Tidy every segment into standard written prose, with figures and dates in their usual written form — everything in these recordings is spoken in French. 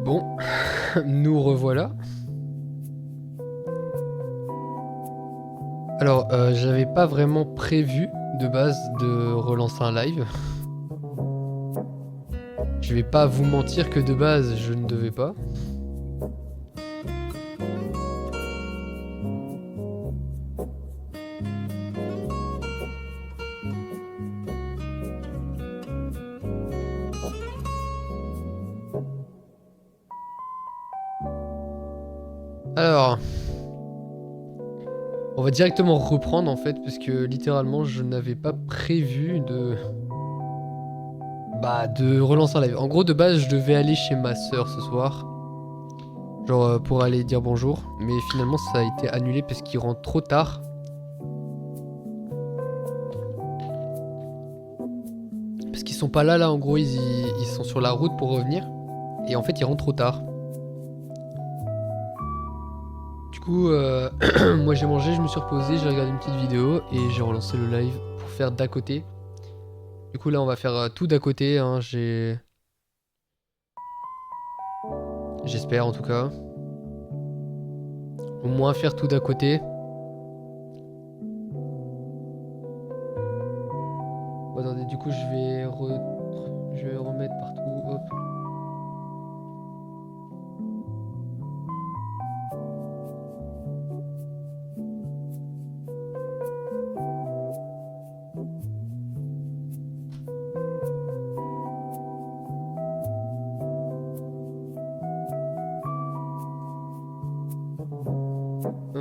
Bon, nous revoilà. Alors, j'avais pas vraiment prévu de base de relancer un live. Je vais pas vous mentir que de base, je ne devais pas. Alors, on va directement reprendre en fait, parce que littéralement, je n'avais pas prévu de relancer un live. En gros, de base, je devais aller chez ma sœur ce soir. Genre pour aller dire bonjour. Mais finalement, ça a été annulé parce qu'il rentre trop tard. Parce qu'ils sont pas là, en gros, ils sont sur la route pour revenir. Et en fait, ils rentrent trop tard. Du coup, moi j'ai mangé, je me suis reposé, j'ai regardé une petite vidéo et j'ai relancé le live pour faire d'à côté. Du coup là on va faire tout d'à côté, hein, j'espère en tout cas. Au moins faire tout d'à côté. Bon, attendez, du coup je vais remettre partout, hop.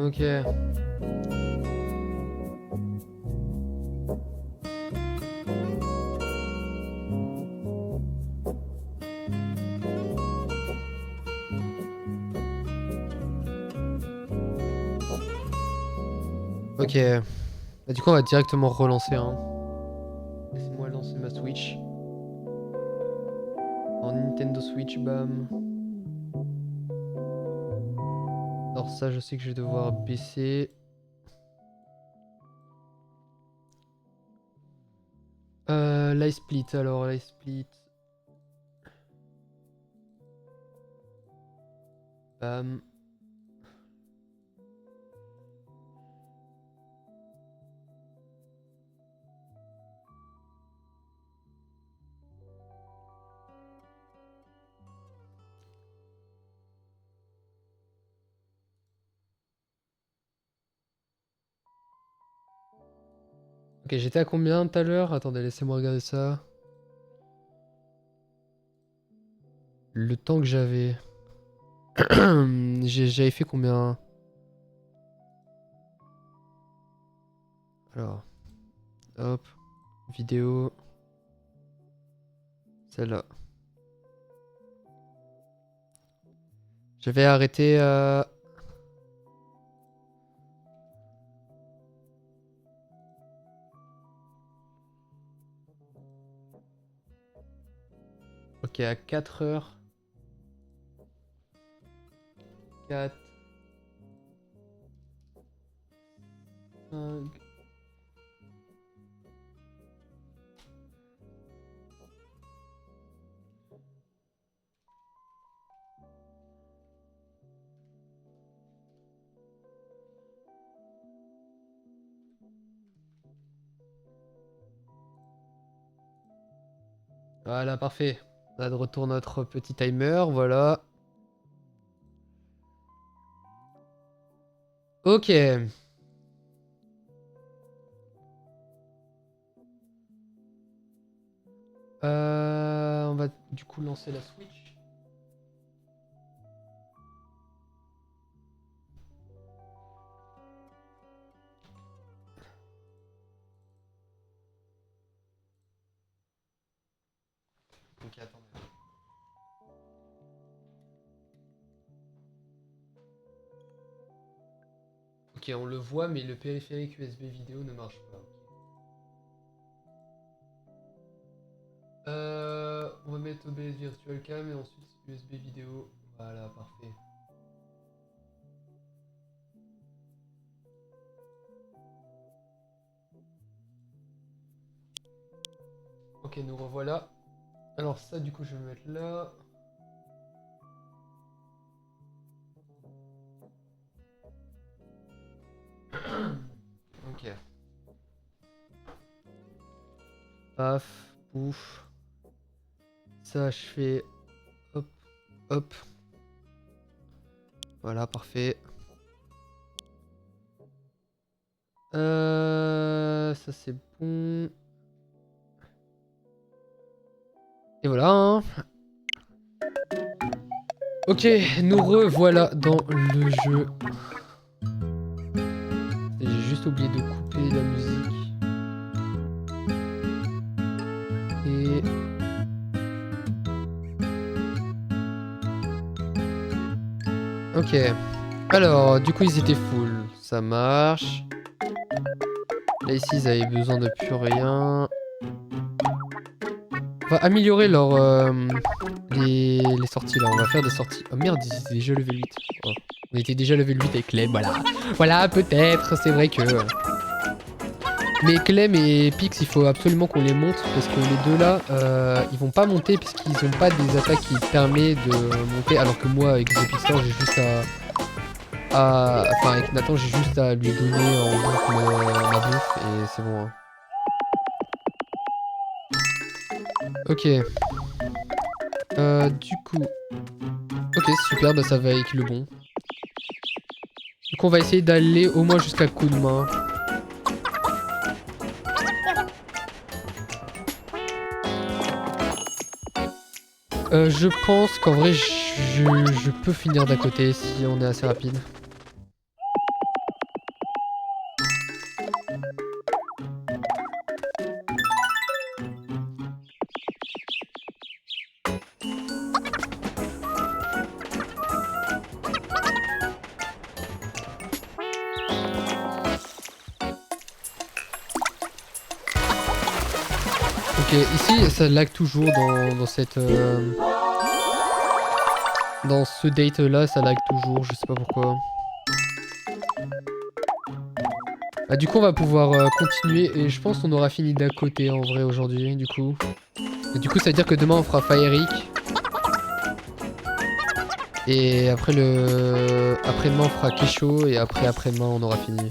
Ok, ok. Bah, du coup on va directement relancer, hein. Laissez-moi lancer ma Switch. En Nintendo Switch, bam. Alors ça je sais que je vais devoir baisser. L'iSplit alors, l'iSplit. Bam. Ok, j'étais à combien tout à l'heure? Attendez, laissez-moi regarder ça. Le temps que j'avais. J'avais fait combien? Alors, hop, vidéo, celle-là. J'avais arrêté à... Ok, à 4 heures. 4, 5... Voilà, parfait. On a de retour notre petit timer, voilà. Ok. On va du coup lancer la Switch. Ok, attendez. Ok, on le voit, mais le périphérique USB vidéo ne marche pas. On va mettre OBS Virtual Cam et ensuite USB vidéo. Voilà, parfait. Ok, nous revoilà. Alors ça, du coup, je vais le mettre là. Ok. Paf, pouf. Ça, je fais... Hop, hop. Voilà, parfait. Ça c'est bon. Et voilà. Hein. Ok, nous revoilà dans le jeu. J'ai juste oublié de couper la musique. Et... Ok. Alors, du coup, ils étaient full. Ça marche. Là, ici, ils avaient besoin de plus rien. On va améliorer leur... les sorties, là. On va faire des sorties... Oh merde, ils étaient déjà level 8. Oh. On était déjà level 8 avec Clem, voilà. Voilà, peut-être, c'est vrai que... Mais Clem et Pix, il faut absolument qu'on les monte parce que les deux là, ils vont pas monter parce qu'ils ont pas des attaques qui permettent de monter. Alors que moi, avec The Pixter, j'ai juste Enfin, avec Nathan, j'ai juste à lui donner en bouffe ma bouffe et c'est bon. Hein. Ok. Du coup... Ok, super, bah ça va avec le bon. Donc on va essayer d'aller au moins jusqu'à coup de main. Je pense qu'en vrai, je peux finir d'à côté si on est assez rapide. Ok, ici ça lag toujours dans cette... Dans ce date là, ça lag toujours, je sais pas pourquoi. Ah, du coup on va pouvoir continuer et je pense qu'on aura fini d'à côté en vrai aujourd'hui du coup. Et du coup ça veut dire que demain on fera Fireik. Et après après-demain on fera Kesho et après-demain on aura fini.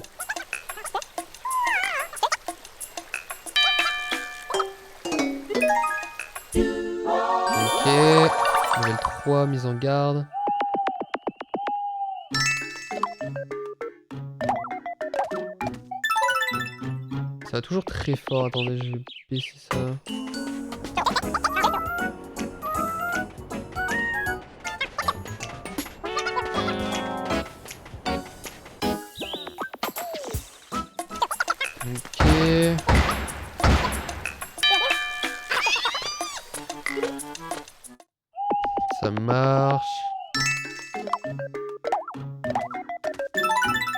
Ok, level 3, mise en garde. Ça va toujours très fort, attendez, je vais baisser ça. Ok. Ça marche.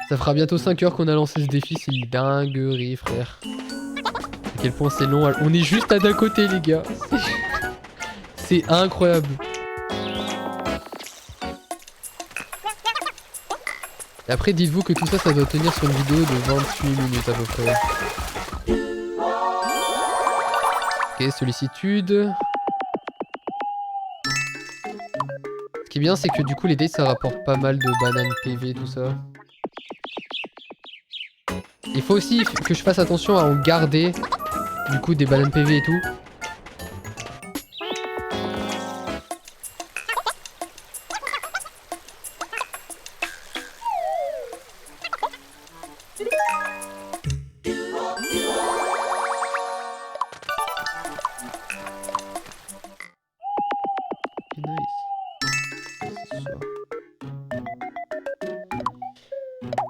Ça fera bientôt 5 heures qu'on a lancé ce défi, c'est une dinguerie frère. À quel point c'est long, on est juste à d'un côté les gars. C'est incroyable. Et après dites-vous que tout ça, ça doit tenir sur une vidéo de 28 minutes à peu près. Ok, sollicitude. Ce qui est bien, c'est que du coup les dates ça rapporte pas mal de bananes PV, tout ça. Il faut aussi que je fasse attention à en garder du coup des bananes PV et tout.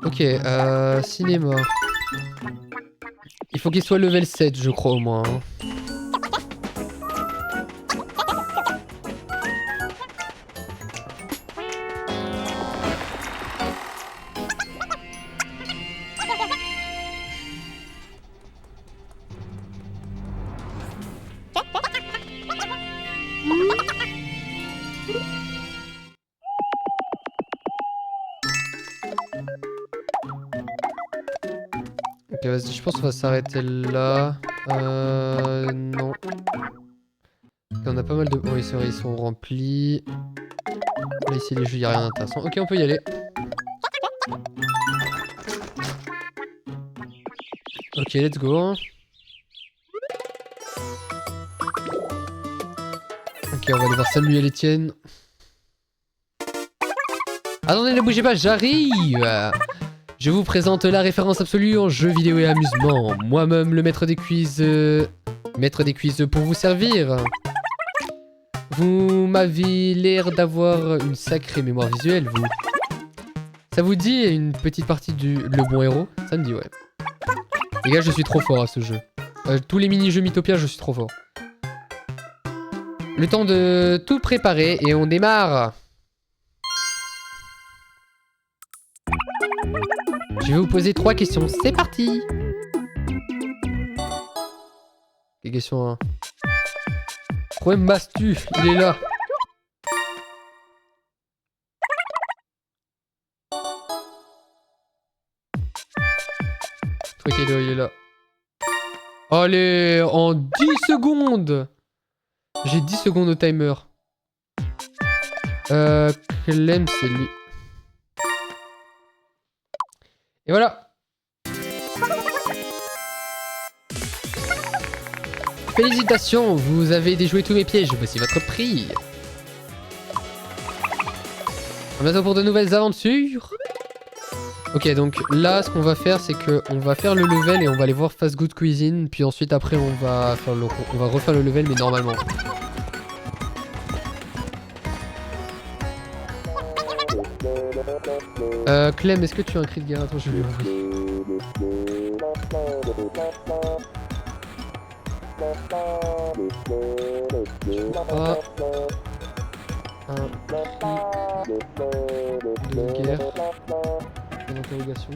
Ok, cinéma. Il faut qu'il soit level 7 je crois au moins. Hein. Ok, vas-y, je pense qu'on va s'arrêter là. Non. Ok, on a pas mal de... Oui, c'est vrai, ils sont remplis. Là, ici, les jeux, il n'y a rien d'intéressant. Ok, on peut y aller. Ok, let's go. Ok, on va aller voir Samuel Etienne. Attendez, ne bougez pas, j'arrive. Je vous présente la référence absolue en jeux vidéo et amusement. Moi-même, le maître des quiz... Maître des quiz pour vous servir. Vous m'avez l'air d'avoir une sacrée mémoire visuelle, vous. Ça vous dit une petite partie du Le Bon Héros? Ça me dit, ouais. Les gars, je suis trop fort à ce jeu. Tous les mini-jeux Mythopia, je suis trop fort. Le temps de tout préparer et on démarre. Je vais vous poser 3 questions. C'est parti. Quelle question 1? Problème Bastu, il est là. Truc il est là. Allez, en 10 secondes. J'ai 10 secondes au timer. Clem, c'est lui. Et voilà. Félicitations, vous avez déjoué tous mes pièges. Voici votre prix. À bientôt pour de nouvelles aventures. Ok, donc là, ce qu'on va faire, c'est que on va faire le level et on va aller voir Fast Good Cuisine. Puis ensuite, après, on va refaire le level, mais normalement. Clem, est-ce que tu as un cri de guerre? Attends, je vais l'ouvrir. Ah. Un cri de guerre. Une interrogation.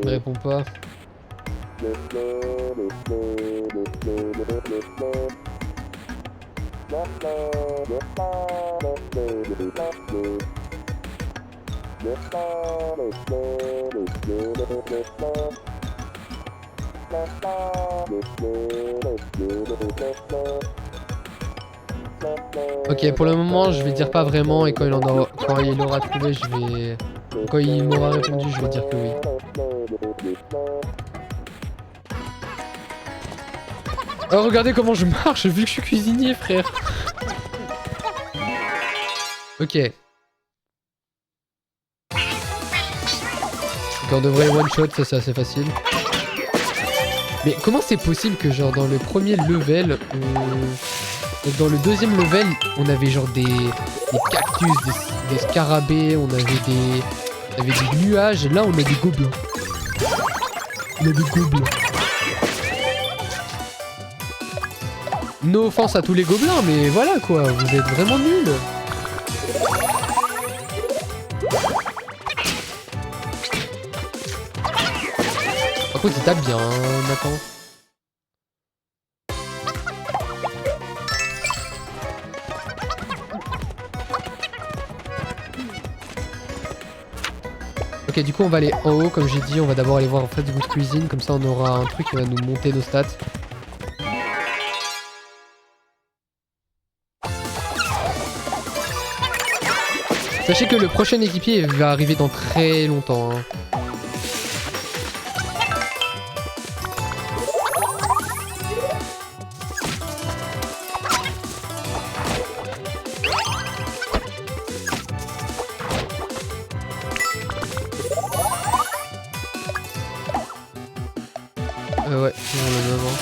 Il répond pas. Ok, pour le moment, je vais dire pas vraiment et quand il aura trouvé, je vais... Quand il m'aura répondu, je vais dire que oui. Oh, regardez comment je marche vu que je suis cuisinier, frère. Ok. On devrait one shot, ça c'est assez facile. Mais comment c'est possible que genre dans le premier level, dans le deuxième level, on avait genre des cactus, des scarabées, on avait des nuages, là on a des gobelins. On a des gobelins. No offense à tous les gobelins, mais voilà quoi, vous êtes vraiment nuls. Par contre, il tape bien, hein, Nathan. Ok, du coup, on va aller en haut, comme j'ai dit. On va d'abord aller voir en fait Good Cuisine, comme ça on aura un truc qui va nous monter nos stats. Sachez que le prochain équipier va arriver dans très longtemps. Hein. Ouais, on le met avant.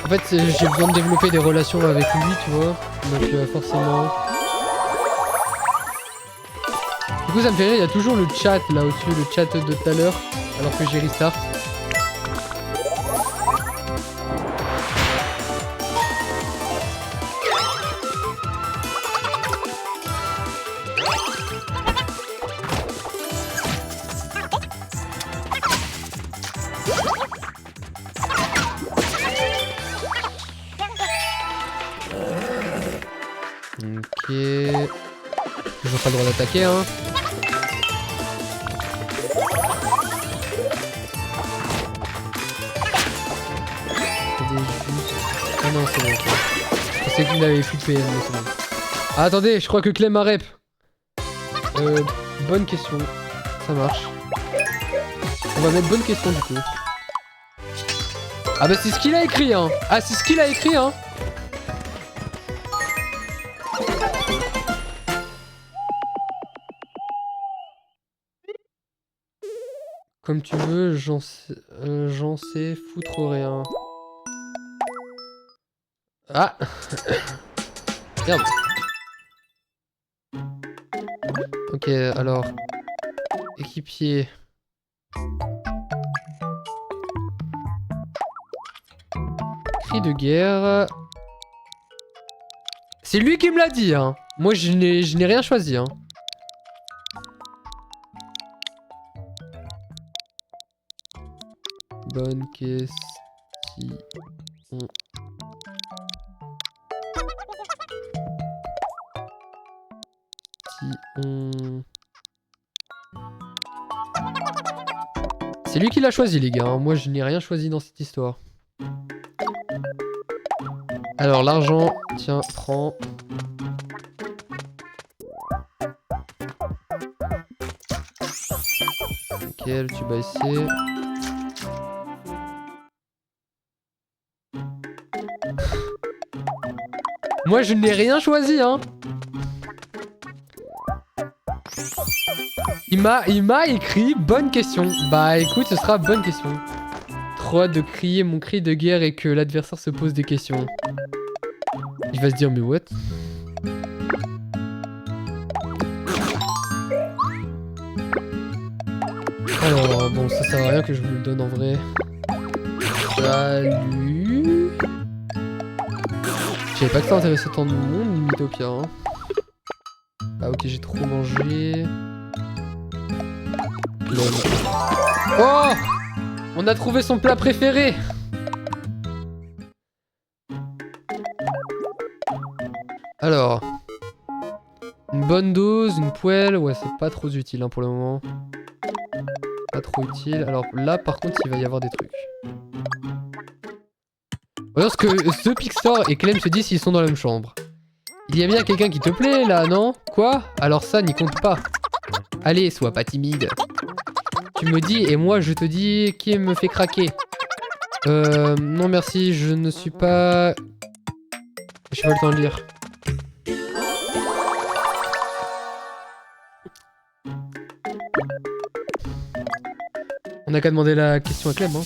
En fait, j'ai besoin de développer des relations avec lui, tu vois. Donc forcément... Du coup, ça me fait rire, il y a toujours le chat là au-dessus, le chat de tout à l'heure, alors que j'ai restart. Toujours pas le droit d'attaquer, hein. Ah non, c'est bon. Je pensais qu'il n'avait plus de PN, mais c'est bon. Ah, attendez, je crois que Clem a rep. Bonne question. Ça marche. On va mettre bonne question du coup. Ah bah c'est ce qu'il a écrit, hein. Ah, c'est ce qu'il a écrit, hein. Comme tu veux, j'en sais foutre rien. Ah. Merde. Ok, alors. Équipier. Cri de guerre. C'est lui qui me l'a dit, hein. Moi, je n'ai rien choisi, hein. Bonne question. C'est lui qui l'a choisi, les gars, hein. Moi, je n'ai rien choisi dans cette histoire. Alors, l'argent, tiens, prends. Ok, le tube à essayer. Moi, je n'ai rien choisi, hein. Il m'a écrit bonne question. Bah écoute, ce sera bonne question. Trop hâte de crier mon cri de guerre et que l'adversaire se pose des questions. Il va se dire mais what? Alors bon, ça sert à rien que je vous le donne en vrai. Salut. Je savais pas que ça intéressait tant de monde, Limitopia. Hein. Ah ok, j'ai trop mangé. Oh! On a trouvé son plat préféré! Alors... Une bonne dose, une poêle... Ouais, c'est pas trop utile hein, pour le moment. Pas trop utile. Alors là, par contre, il va y avoir des trucs. Parce que The Pixar et Clem se disent s'ils sont dans la même chambre. Il y a bien quelqu'un qui te plaît, là, non? Quoi? Alors ça n'y compte pas. Allez, sois pas timide. Tu me dis et moi je te dis qui me fait craquer. Non merci, je ne suis pas... J'ai pas le temps de lire. On a qu'à demander la question à Clem, hein.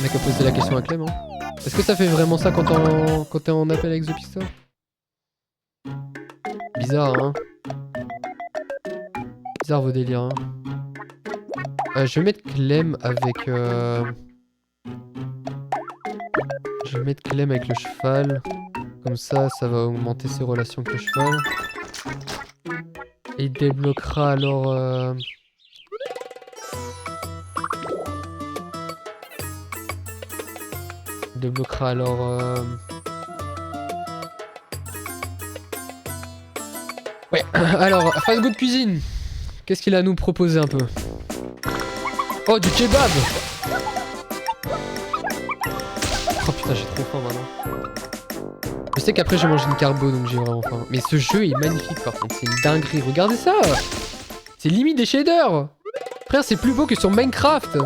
On a qu'à poser la question à Clem, hein. Est-ce que ça fait vraiment ça quand t'es en appel avec The Pixar? Bizarre, hein. Bizarre vos délires, hein. Je vais mettre Clem avec... Je vais mettre Clem avec le cheval. Comme ça, ça va augmenter ses relations avec le cheval. Et il débloquera alors... Il débloquera alors... Ouais, alors, Fast Good Cuisine. Qu'est-ce qu'il a à nous proposer un peu? Oh, du kebab! Oh putain, j'ai trop faim maintenant. Je sais qu'après, j'ai mangé une carbo, donc j'ai vraiment faim. Mais ce jeu est magnifique, par contre. C'est une dinguerie. Regardez ça! C'est limite des shaders! Frère, c'est plus beau que sur Minecraft!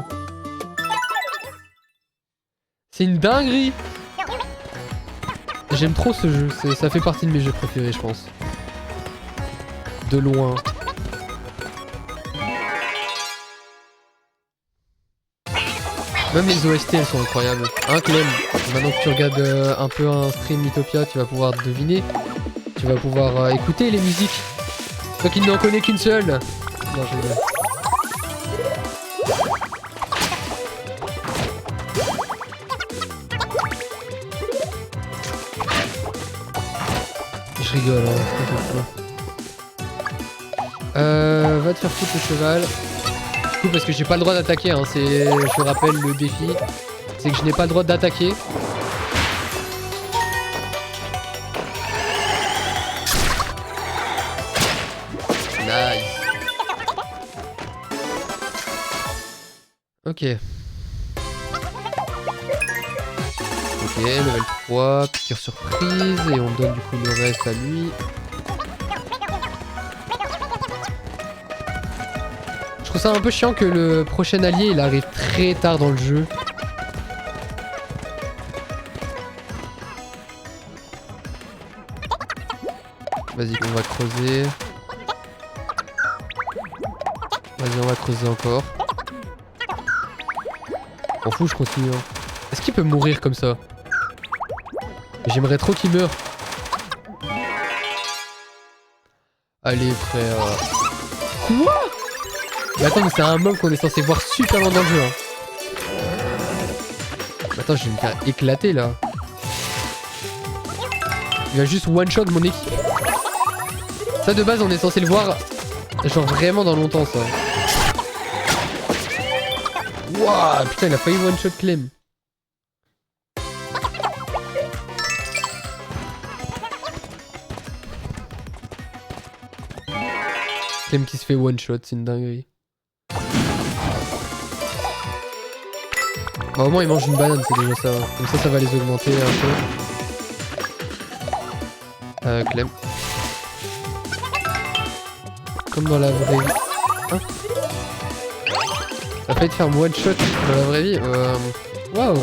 C'est une dinguerie! J'aime trop ce jeu. Ça fait partie de mes jeux préférés, je pense. De loin. Même les OST elles sont incroyables. Hein Clem, maintenant que tu regardes un peu un stream Mythopia, tu vas pouvoir deviner. Tu vas pouvoir écouter les musiques. Toi qui n'en connais qu'une seule. Non, je rigole. Je rigole, hein. Va te faire foutre le cheval. Du coup, parce que j'ai pas le droit d'attaquer, hein, je rappelle le défi, c'est que je n'ai pas le droit d'attaquer. Ok. Ok, level 3, piqûre surprise, et on donne du coup le reste à lui. Je trouve ça un peu chiant que le prochain allié il arrive très tard dans le jeu. Vas-y, on va creuser. Vas-y, on va creuser encore. M'en fous, je continue. Hein. Est-ce qu'il peut mourir comme ça? J'aimerais trop qu'il meure. Allez, frère. Quoi? Mais attends, mais c'est un mob qu'on est censé voir super loin dans le jeu. Hein. Attends, je vais me faire éclater là. Il va juste one shot mon équipe. Ça de base, on est censé le voir genre vraiment dans longtemps ça. Wouah, putain, il a failli one shot Clem. Clem qui se fait one shot, c'est une dinguerie. Bah, au moins il mange une banane, c'est déjà ça. Comme ça va les augmenter un peu. Clem. Comme dans la vraie vie. Hein? Ça fait de faire one shot dans la vraie vie. Waouh.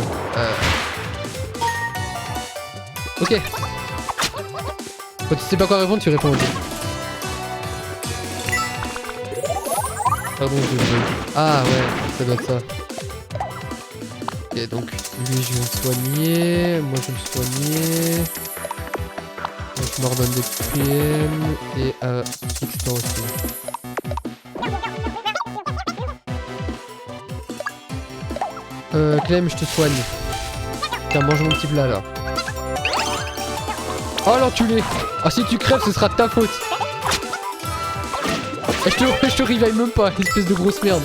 Ok. Quand tu sais pas quoi répondre, tu réponds ok. Pardon, je bug. Ah ouais, ça doit être ça. Ok, donc lui je vais me soigner. Moi je vais me soigner. Donc je me redonne des PM. Et Xtor aussi. Clem, je te soigne. Tiens, mange mon petit plat là. Oh l'enculé! Ah si tu crèves, ce sera de ta faute. Et je te revive même pas, espèce de grosse merde.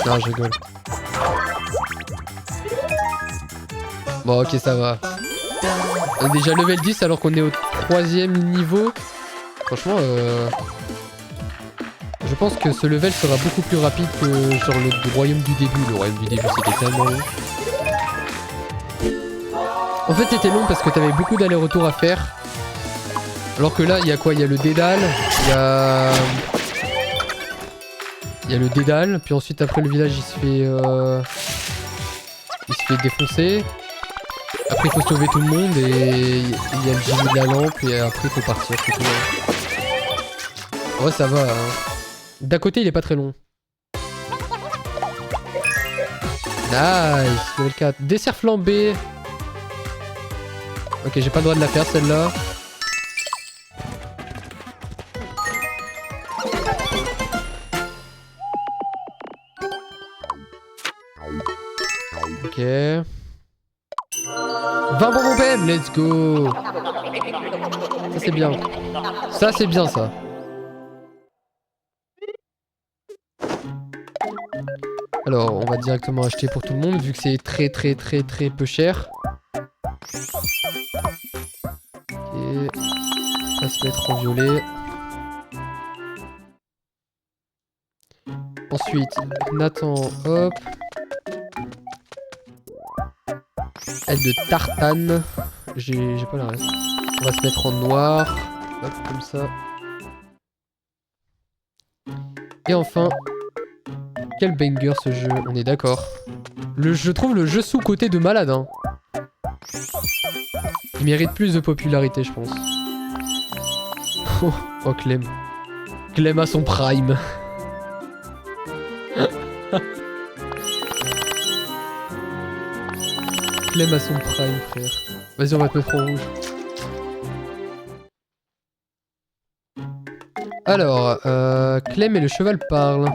Non, je rigole. Bon, ok, ça va. On est déjà level 10 alors qu'on est au 3ème niveau. Franchement, je pense que ce level sera beaucoup plus rapide que genre le royaume du début. Le royaume du début, c'était tellement long. En fait, c'était long parce que t'avais beaucoup d'allers-retours à faire. Alors que là, il y a quoi? Il y a le dédale, il y a le dédale, puis ensuite après le village il se fait défoncer. Après il faut sauver tout le monde et il y a le génie de la lampe et après il faut partir. C'est tout. Ouais, ça va. Hein. D'à côté il est pas très long. Nice, level 4. Dessert flambé. Ok, j'ai pas le droit de la faire celle-là. Ok. 20 bonbons PM, let's go. Ça c'est bien. Ça c'est bien ça. Alors on va directement acheter pour tout le monde vu que c'est très peu cher. Ok. On va se mettre en violet. Ensuite, Nathan, hop. Aile de tartane. J'ai pas la reste. On va se mettre en noir. Hop, comme ça. Et enfin, quel banger ce jeu, on est d'accord. Je trouve le jeu sous-côté de malade. Hein. Il mérite plus de popularité, je pense. Oh, Clem. Clem à son prime. Clem à son prime, frère. Vas-y, on va te mettre en rouge. Alors, Clem et le cheval parlent.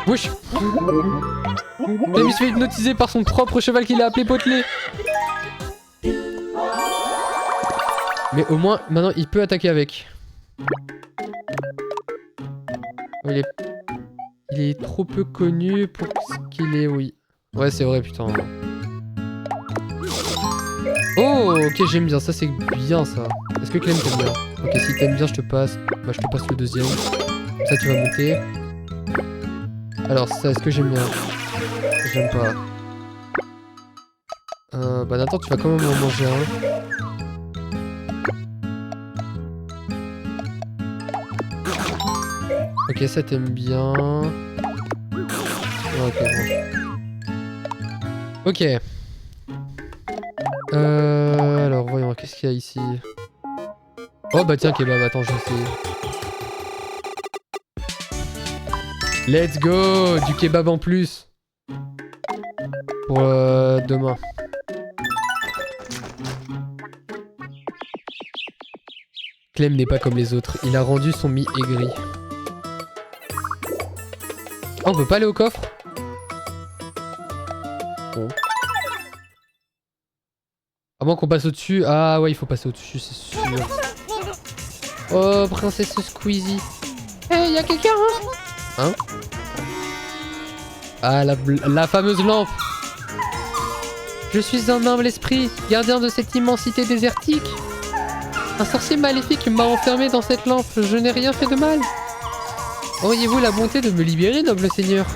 Wesh. Clem il se fait hypnotiser par son propre cheval qu'il a appelé Potelé. Mais au moins, maintenant, il peut attaquer avec. Oh, il est trop peu connu pour ce qu'il est, oui. Ouais, c'est vrai, putain. Oh, ok, j'aime bien. Ça, c'est bien, ça. Est-ce que Clem t'aime bien? Ok, si t'aimes bien, je te passe. Bah, je te passe le deuxième. Ça, tu vas monter. Alors, ça, est-ce que j'aime bien? J'aime pas. Bah, Nathan, tu vas quand même en manger un. Ok, ça t'aime bien. Ok, bon. Ok. Alors, voyons, qu'est-ce qu'il y a ici? Oh bah tiens, kebab, attends, je sais. Let's go! Du kebab en plus. Pour demain. Clem n'est pas comme les autres. Il a rendu son mi aigri. Oh, on peut pas aller au coffre? Bon. À moins qu'on passe au-dessus. Ah ouais, il faut passer au-dessus, c'est sûr. Oh, princesse Squeezie. Eh, y'a quelqu'un, hein? Ah, la fameuse lampe. Je suis un humble esprit, gardien de cette immensité désertique. Un sorcier maléfique m'a enfermé dans cette lampe. Je n'ai rien fait de mal. Auriez-vous la bonté de me libérer, noble seigneur?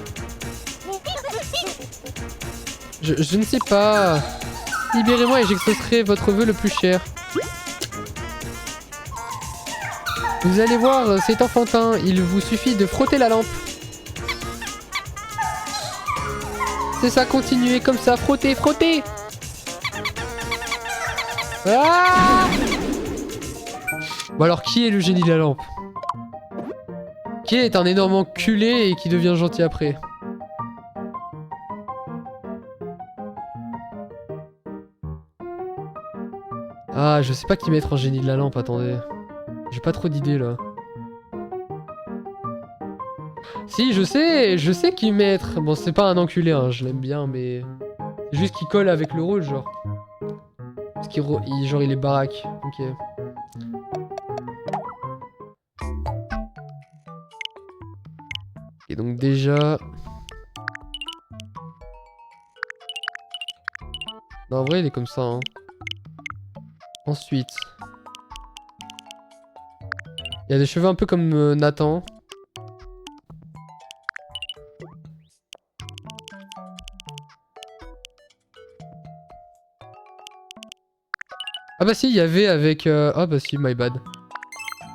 Je ne sais pas. Libérez-moi et j'exaucerai votre vœu le plus cher. Vous allez voir, c'est enfantin. Il vous suffit de frotter la lampe. C'est ça, continuez comme ça. Frottez, frottez. Ah! Bon alors, qui est le génie de la lampe? Qui est un énorme enculé et qui devient gentil après? Ah, je sais pas qui mettre en génie de la lampe, attendez. J'ai pas trop d'idées là. Si, je sais qui mettre. Bon, c'est pas un enculé, hein, je l'aime bien, mais... C'est juste qu'il colle avec le rôle, genre. Parce qu'il genre, il est baraque. Ok. Et donc déjà... Non, en vrai, il est comme ça, hein. Ensuite... Il y a des cheveux un peu comme Nathan. Ah bah si, il y avait avec... Ah bah si, my bad.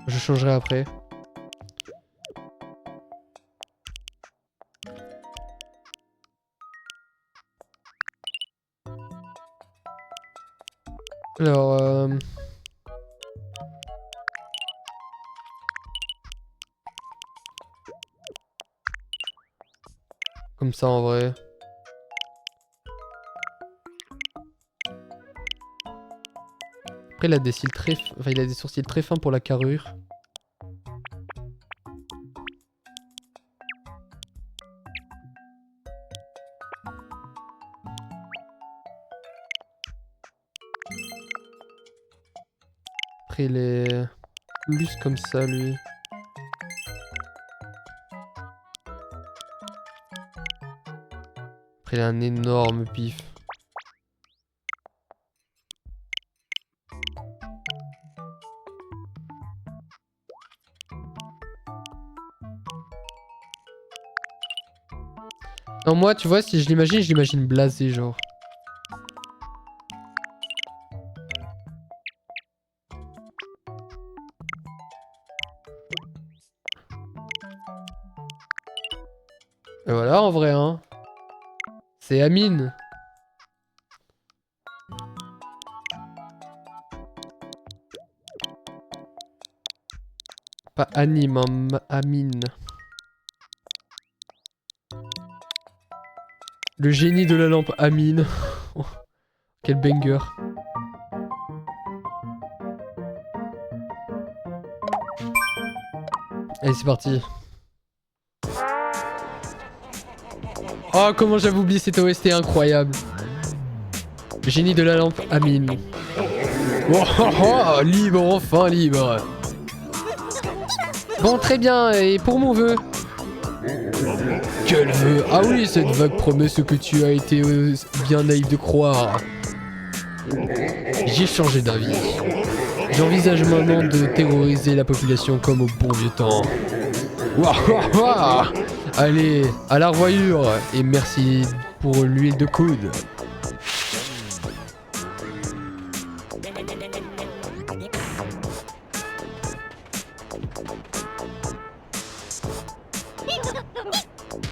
Je changerai après. Alors... Comme ça en vrai. Après il a des cils très... Enfin il a des sourcils très fins pour la carrure. Après il est... plus comme ça lui. Après il a un énorme pif. Non moi tu vois si je l'imagine blasé genre. Et voilà en vrai hein. C'est Amine. Pas Anime, hein, Amine. Le génie de la lampe Amine. Oh, quel banger. Allez c'est parti. Oh comment j'avais oublié cette OST incroyable. Le génie de la lampe Amine. Oh, oh, oh, libre, enfin libre. Bon très bien, et pour mon vœu. Quel vœu? Ah oui, cette vague promet ce que tu as été bien naïf de croire. J'ai changé d'avis. J'envisage maintenant de terroriser la population comme au bon vieux temps. Waouh, waouh. Allez, à la revoyure et merci pour l'huile de coude.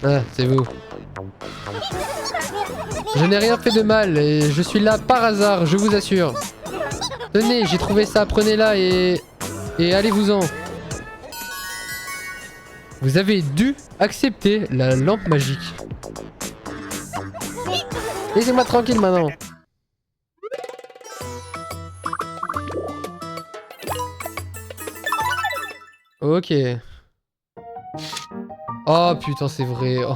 Ah, c'est vous. Je n'ai rien fait de mal et je suis là par hasard, je vous assure. Tenez, j'ai trouvé ça, prenez-la et allez-vous-en. Vous avez dû accepter la lampe magique. Laissez-moi tranquille maintenant. Ok. Oh putain, c'est vrai. Oh,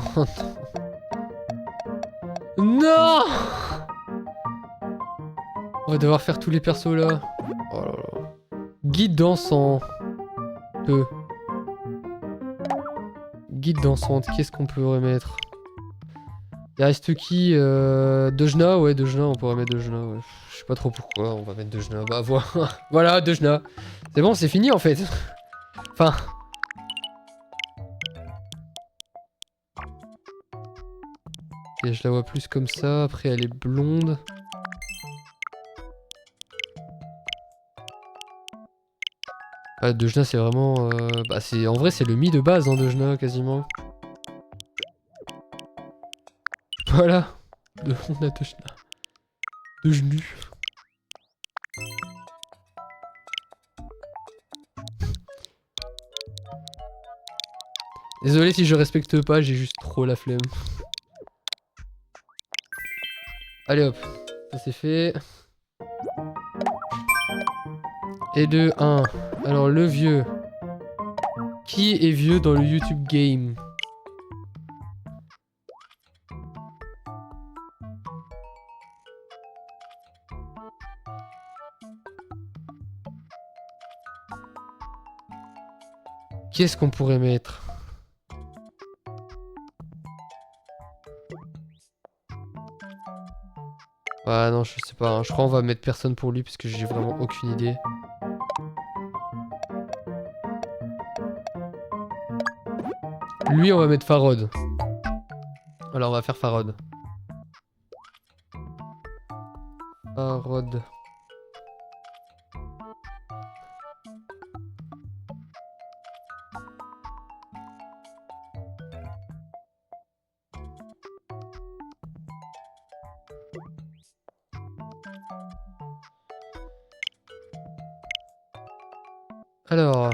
non. On va devoir faire tous les persos là. Oh là là. Guide dansant. Guide dansante, qu'est-ce qu'on peut remettre? Il reste qui Dejna, ouais, Dejna, on pourrait mettre Dejna, ouais. Je sais pas trop pourquoi, on va mettre Dejna. Bah voilà, voilà Dejna. C'est bon, c'est fini en fait. Enfin... Ok, je la vois plus comme ça, après elle est blonde. Ah, Dejna c'est vraiment... Bah c'est... En vrai c'est le mi de base, hein, Dejna, quasiment. Voilà. On a Dejna. Dejnu. Désolé si je respecte pas, j'ai juste trop la flemme. Allez hop, ça c'est fait. Et de 1. Alors le vieux. Qui est vieux dans le YouTube game? Qui est-ce qu'on pourrait mettre? Ah non, je sais pas, hein. Je crois qu'on va mettre personne pour lui parce que j'ai vraiment aucune idée. Lui, on va mettre Farod. Alors, on va faire Farod. Farod. Alors...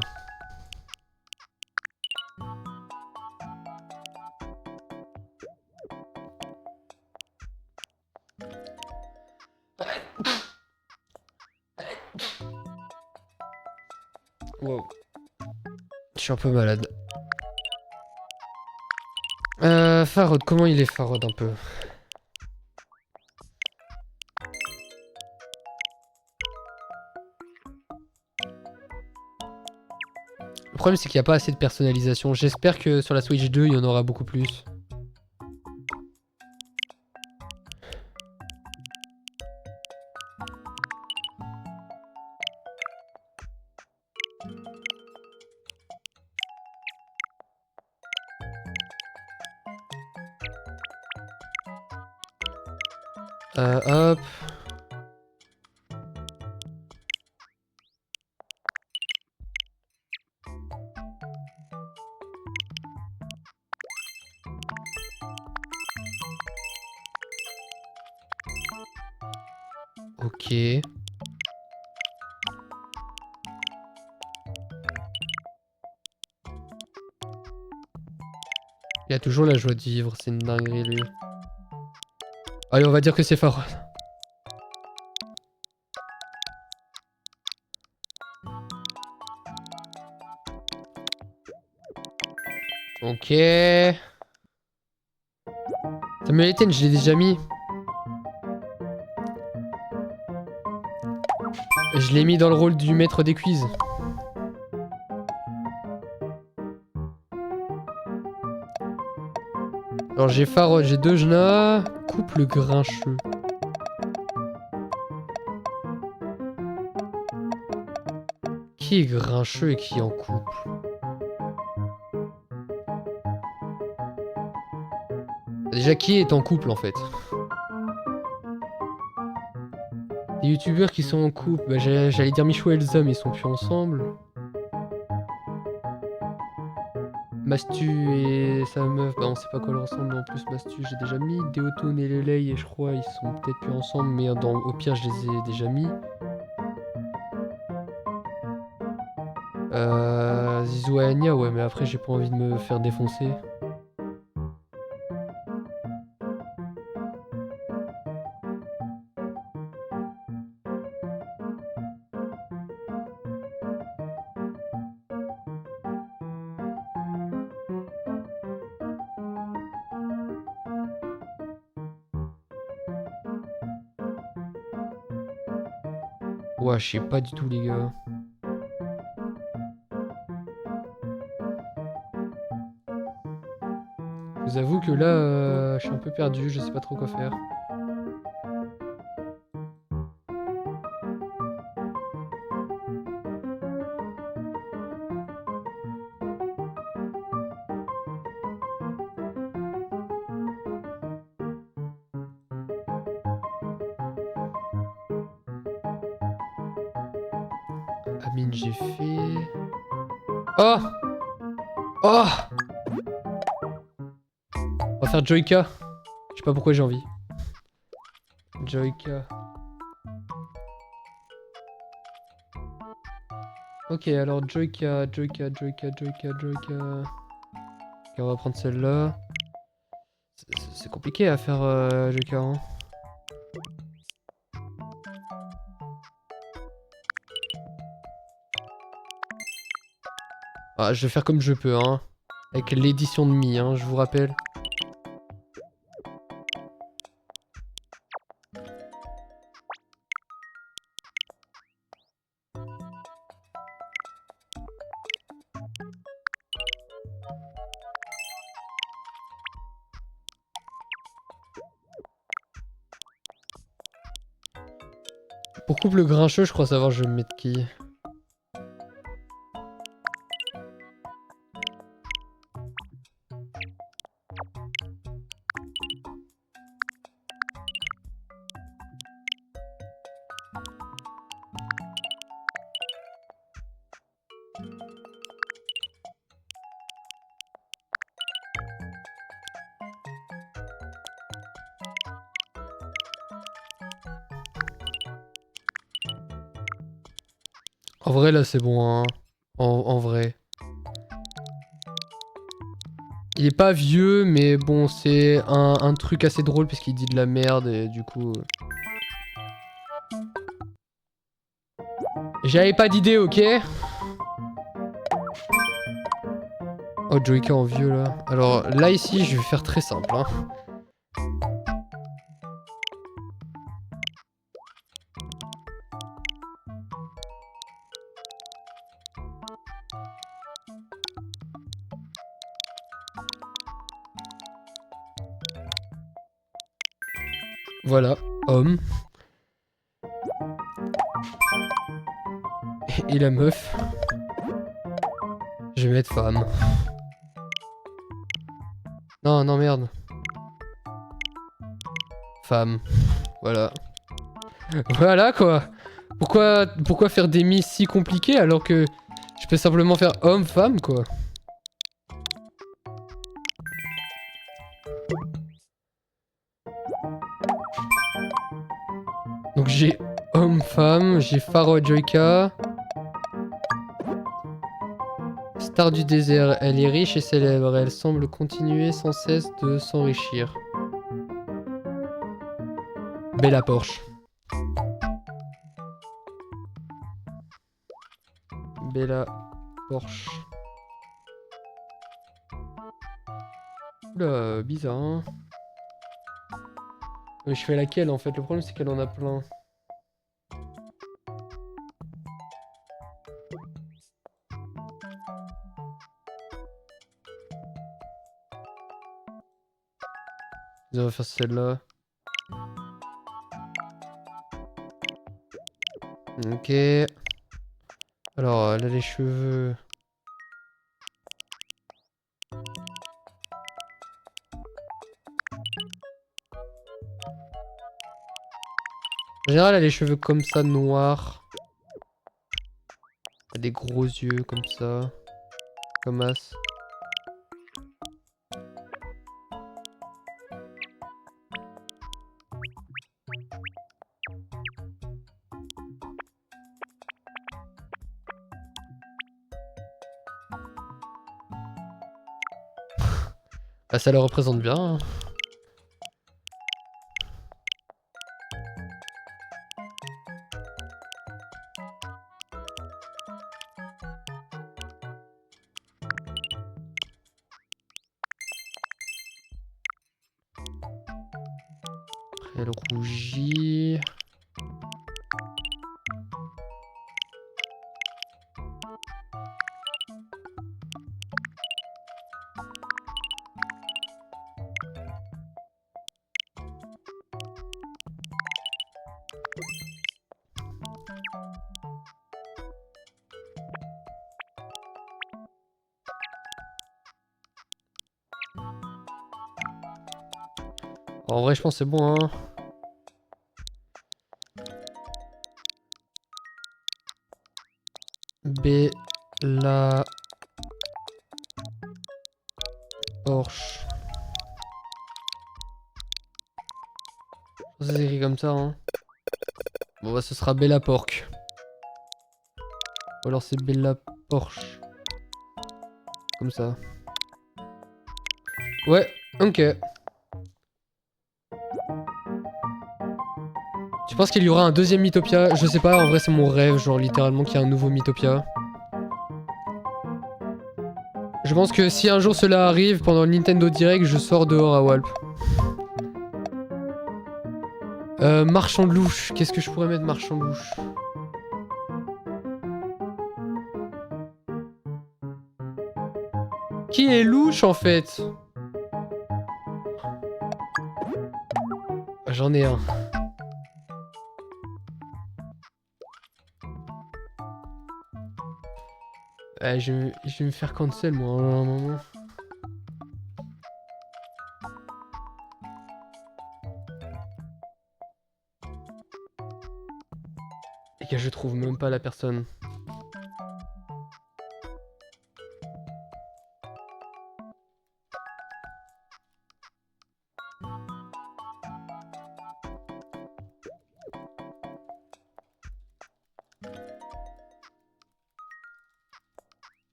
Wow. Je suis un peu malade. Farod, comment il est Farod un peu? Le problème c'est qu'il n'y a pas assez de personnalisation. J'espère que sur la Switch 2 il y en aura beaucoup plus. Hop. Ok. Il a toujours la joie de vivre, c'est une dinguerie lui. Allez, on va dire que c'est Farod. Ok. Samuel Etienne, je l'ai déjà mis. Je l'ai mis dans le rôle du maître des quiz. Alors j'ai Farod, j'ai Dejna, couple grincheux. Qui est grincheux et qui est en couple? Déjà, qui est en couple en fait? Les youtubeurs qui sont en couple, bah, j'allais dire Michou et Elsa, mais ils sont plus ensemble. Mastu et sa meuf, bah on sait pas quoi leur ressemble en plus. Mastu, j'ai déjà mis. Deotone et Lelei, et je crois, ils sont peut-être plus ensemble, mais au pire, je les ai déjà mis. Zizou et Anya, ouais, mais après, j'ai pas envie de me faire défoncer. Ouais, je sais pas du tout, les gars. Je vous avoue que là, je suis un peu perdu, je sais pas trop quoi faire. Amine, j'ai fait... Oh! Oh! On va faire Joyka. Je sais pas pourquoi j'ai envie. Joyka. Ok, alors Joyka. Ok, on va prendre celle-là. C'est compliqué à faire Joyka, hein. Ah, je vais faire comme je peux, hein. Avec l'édition de Mi, hein, je vous rappelle. Pour couple grincheux, je crois savoir je vais me mettre qui. En vrai, là, c'est bon, hein. En vrai. Il est pas vieux, mais bon, c'est un truc assez drôle parce qu'il dit de la merde et du coup... J'avais pas d'idée, ok? Oh, Joyka en vieux, là. Alors, là, ici, je vais faire très simple, hein. Voilà, homme. Et la meuf. Je vais mettre femme. Non, non, merde. Femme. Voilà. Voilà, quoi. Pourquoi faire des mises si compliquées alors que je peux simplement faire homme-femme, quoi. Donc j'ai homme-femme, j'ai Pharaoh Joyka. Star du désert, elle est riche et célèbre. Elle semble continuer sans cesse de s'enrichir. Bella Porsche. Bella Porsche. Oula, bizarre, hein. Mais je fais laquelle en fait? Le problème c'est qu'elle en a plein. On va faire celle-là. Ok. Alors, là les cheveux. En général, elle a les cheveux comme ça, noirs. Elle a des gros yeux comme ça. Comme As. Bah, ça le représente bien. Hein. Elle rougit. En vrai, je pense que c'est bon, hein. Bella Porsche. C'est écrit comme ça, hein. Bon, bah, ce sera Bella Porc. Ou alors c'est Bella Porsche. Comme ça. Ouais, ok. Tu penses qu'il y aura un deuxième Mythopia? Je sais pas, en vrai c'est mon rêve, genre littéralement qu'il y a un nouveau Mythopia. Je pense que si un jour cela arrive, pendant le Nintendo Direct, je sors dehors à Walp. Marchand de louche, qu'est-ce que je pourrais mettre marchand de louche? Qui est louche en fait? J'en ai un. Je vais me faire cancel moi à un moment. Et que je trouve même pas la personne.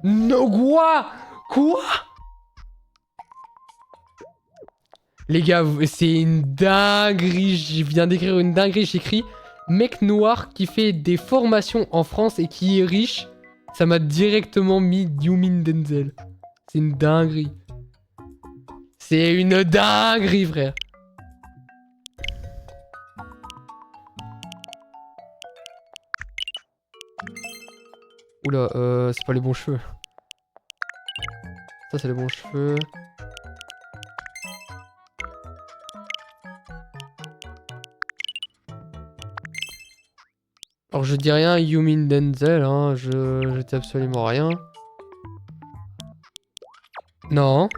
No, quoi? Quoi? Les gars, c'est une dinguerie. Je viens d'écrire une dinguerie. J'écris mec noir qui fait des formations en France et qui est riche. Ça m'a directement mis Yumin Denzel. C'est une dinguerie. C'est une dinguerie, frère. Oula, c'est pas les bons cheveux. Ça, c'est les bons cheveux. Alors, je dis rien, Yumin Denzel, hein. Je dis absolument rien. Non.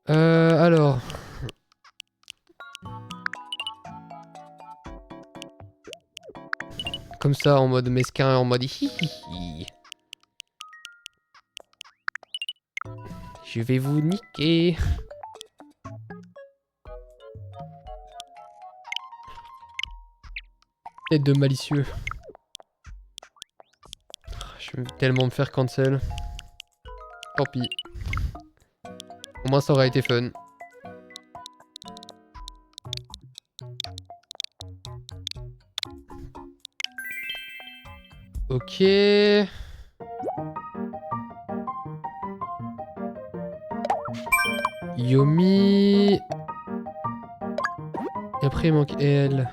Alors. Comme ça, en mode mesquin, en mode hihihi. Je vais vous niquer. Tête de malicieux. Je vais tellement me faire cancel. Tant pis. Au moins ça aurait été fun. Ok. Yomi. Et après il manque elle.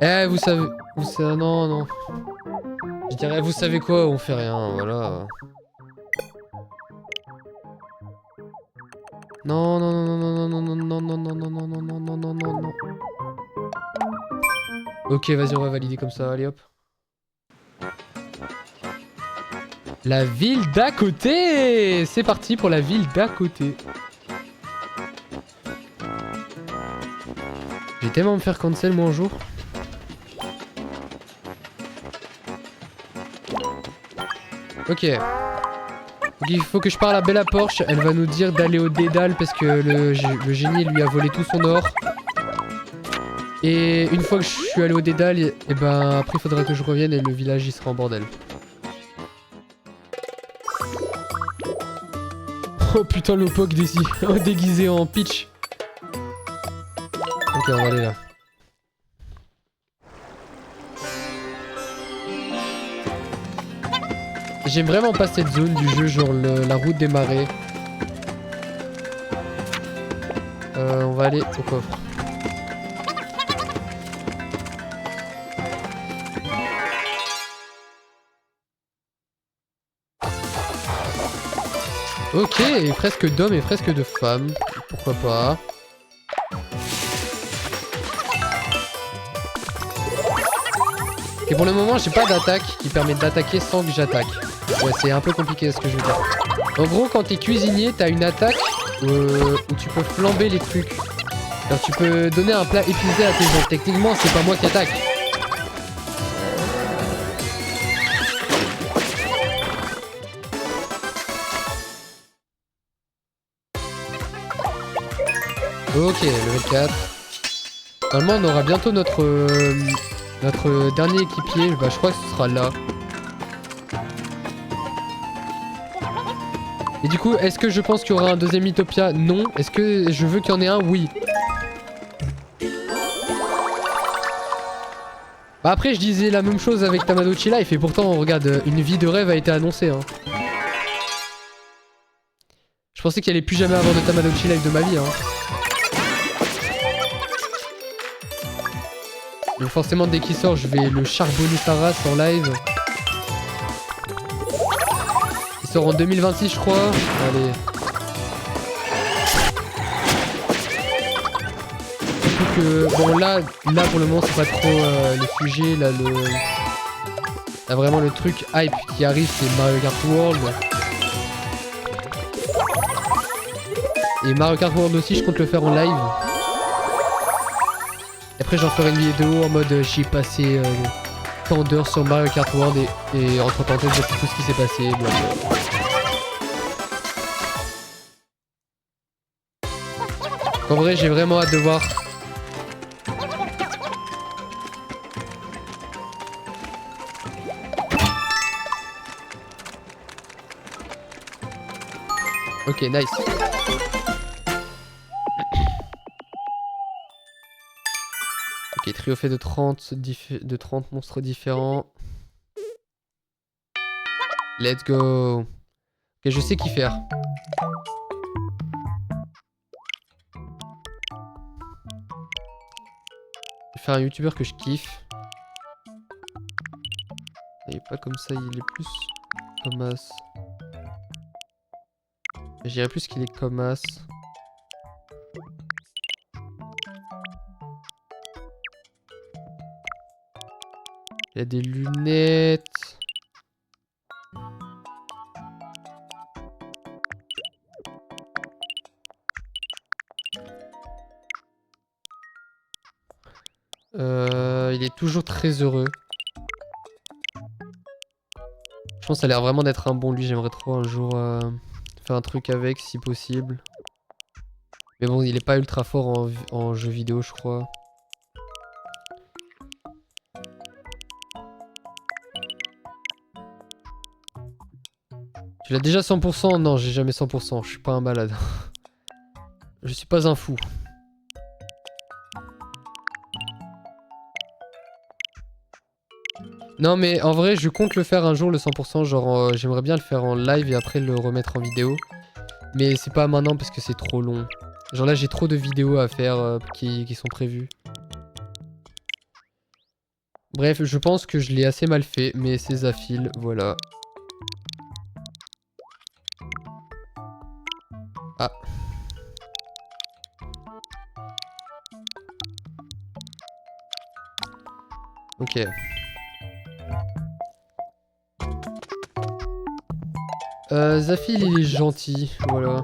Eh, vous savez... Non, non. Je dirais, vous savez quoi, on fait rien, voilà. Non, non, non, non, non, non, non, non, non, non, non, non, non, non, non, non, non. Ok, vas-y, on va valider comme ça, allez hop. La ville d'à côté! C'est parti pour la ville d'à côté. J'ai tellement me faire cancel moi un jour. Ok. Donc il faut que je parle à Bella Porsche. Elle va nous dire d'aller au Dédale parce que le génie lui a volé tout son or. Et une fois que je suis allé au Dédale, et ben après il faudra que je revienne et le village il sera en bordel. Oh putain le POC déguisé en Peach. Ok, on va aller là. J'aime vraiment pas cette zone du jeu, genre la route des marais. On va aller au coffre. Ok, et presque d'hommes et presque de femmes. Pourquoi pas. Et pour le moment, j'ai pas d'attaque qui permet d'attaquer sans que j'attaque. Ouais, c'est un peu compliqué ce que je veux dire. En gros, quand t'es cuisinier, t'as une attaque où tu peux flamber les trucs. Alors, tu peux donner un plat épicé à tes gens. Techniquement, c'est pas moi qui attaque. Ok, level 4. Normalement, on aura bientôt notre dernier équipier. Bah, je crois que ce sera là. Et du coup, est-ce que je pense qu'il y aura un deuxième Mythopia? Non. Est-ce que je veux qu'il y en ait un? Oui. Bah après, je disais la même chose avec Tamagotchi Life et pourtant, regarde, une vie de rêve a été annoncée. Hein. Je pensais qu'il allait plus jamais avoir de Tamagotchi Life de ma vie. Hein. Donc forcément, dès qu'il sort, je vais le charbonner sa race en live. Il sort en 2026, je crois. Allez. Surtout que, bon là pour le moment, c'est pas trop le sujet. Là, là, vraiment, le truc hype qui arrive, c'est Mario Kart World. Et Mario Kart World aussi, je compte le faire en live. Après, j'en ferai une vidéo en mode j'ai passé tant d'heures sur Mario Kart World et entre parenthèses, j'ai tout ce qui s'est passé. En vrai, j'ai vraiment hâte de voir. Ok, nice. Ok, trio fait de 30 monstres différents. Let's go. Ok, je sais qui faire. Je vais faire un youtubeur que je kiffe. Il est pas comme ça, il est plus comme as. Je dirais plus qu'il est comme as. Il y a des lunettes. Il est toujours très heureux. Je pense que ça a l'air vraiment d'être un bon lui. J'aimerais trop un jour faire un truc avec si possible. Mais bon, il est pas ultra fort en jeu vidéo, je crois. Tu l'as déjà 100%? Non, j'ai jamais 100%. Je suis pas un malade. Je suis pas un fou. Non mais en vrai je compte le faire un jour le 100%, genre j'aimerais bien le faire en live et après le remettre en vidéo. Mais c'est pas maintenant parce que c'est trop long. Genre là j'ai trop de vidéos à faire qui sont prévues. Bref, je pense que je l'ai assez mal fait, mais c'est Zafil, voilà. Ah. Ok. Zafil, il est gentil, voilà.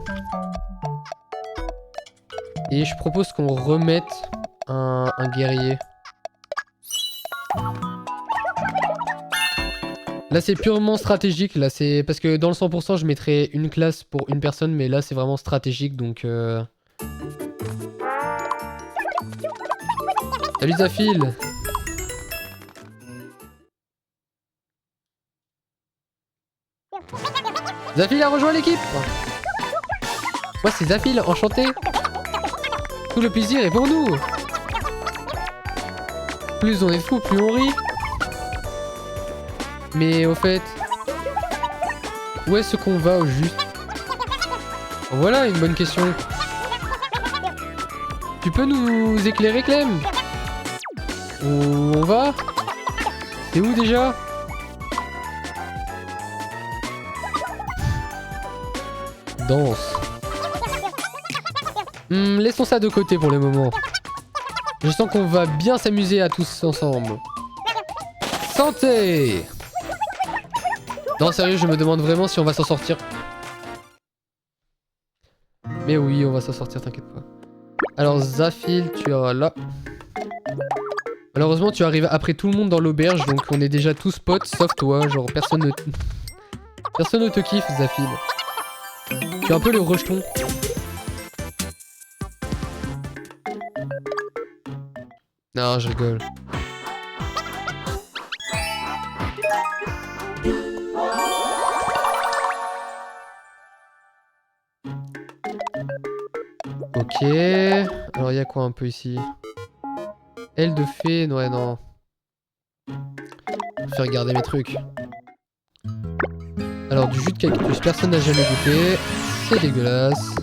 Et je propose qu'on remette un guerrier. Là c'est purement stratégique, là c'est... Parce que dans le 100% je mettrais une classe pour une personne, mais là c'est vraiment stratégique, donc... Salut Zafil! Zafil a rejoint l'équipe! Moi c'est Zafil, enchanté! Tout le plaisir est pour nous! Plus on est fou, plus on rit! Mais au fait... Où est-ce qu'on va au juste? Voilà une bonne question. Tu peux nous éclairer, Clem? Où on va? C'est où déjà? Danse. Laissons ça de côté pour le moment. Je sens qu'on va bien s'amuser à tous ensemble. Santé! Non, sérieux, je me demande vraiment si on va s'en sortir. Mais oui, on va s'en sortir, t'inquiète pas. Alors, Zafil, tu es là. Malheureusement, tu arrives après tout le monde dans l'auberge, donc on est déjà tous potes, sauf toi. Genre, personne ne te kiffe, Zafil. Tu es un peu le rejeton. Non, je rigole. Ok. Alors, il y a quoi un peu ici? Aile de fée? Ouais, non. Je vais faire garder mes trucs. Alors, du jus de cactus, personne n'a jamais goûté. C'est dégueulasse.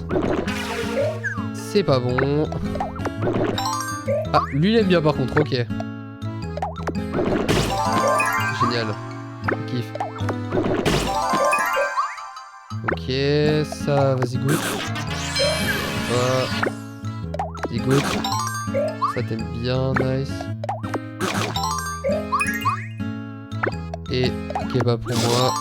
C'est pas bon. Ah, lui il aime bien par contre, ok. Génial. Je kiffe. Ok, ça, vas-y goûte. Vas-y goûte. Ça t'aime bien, nice. Et kebab pour moi.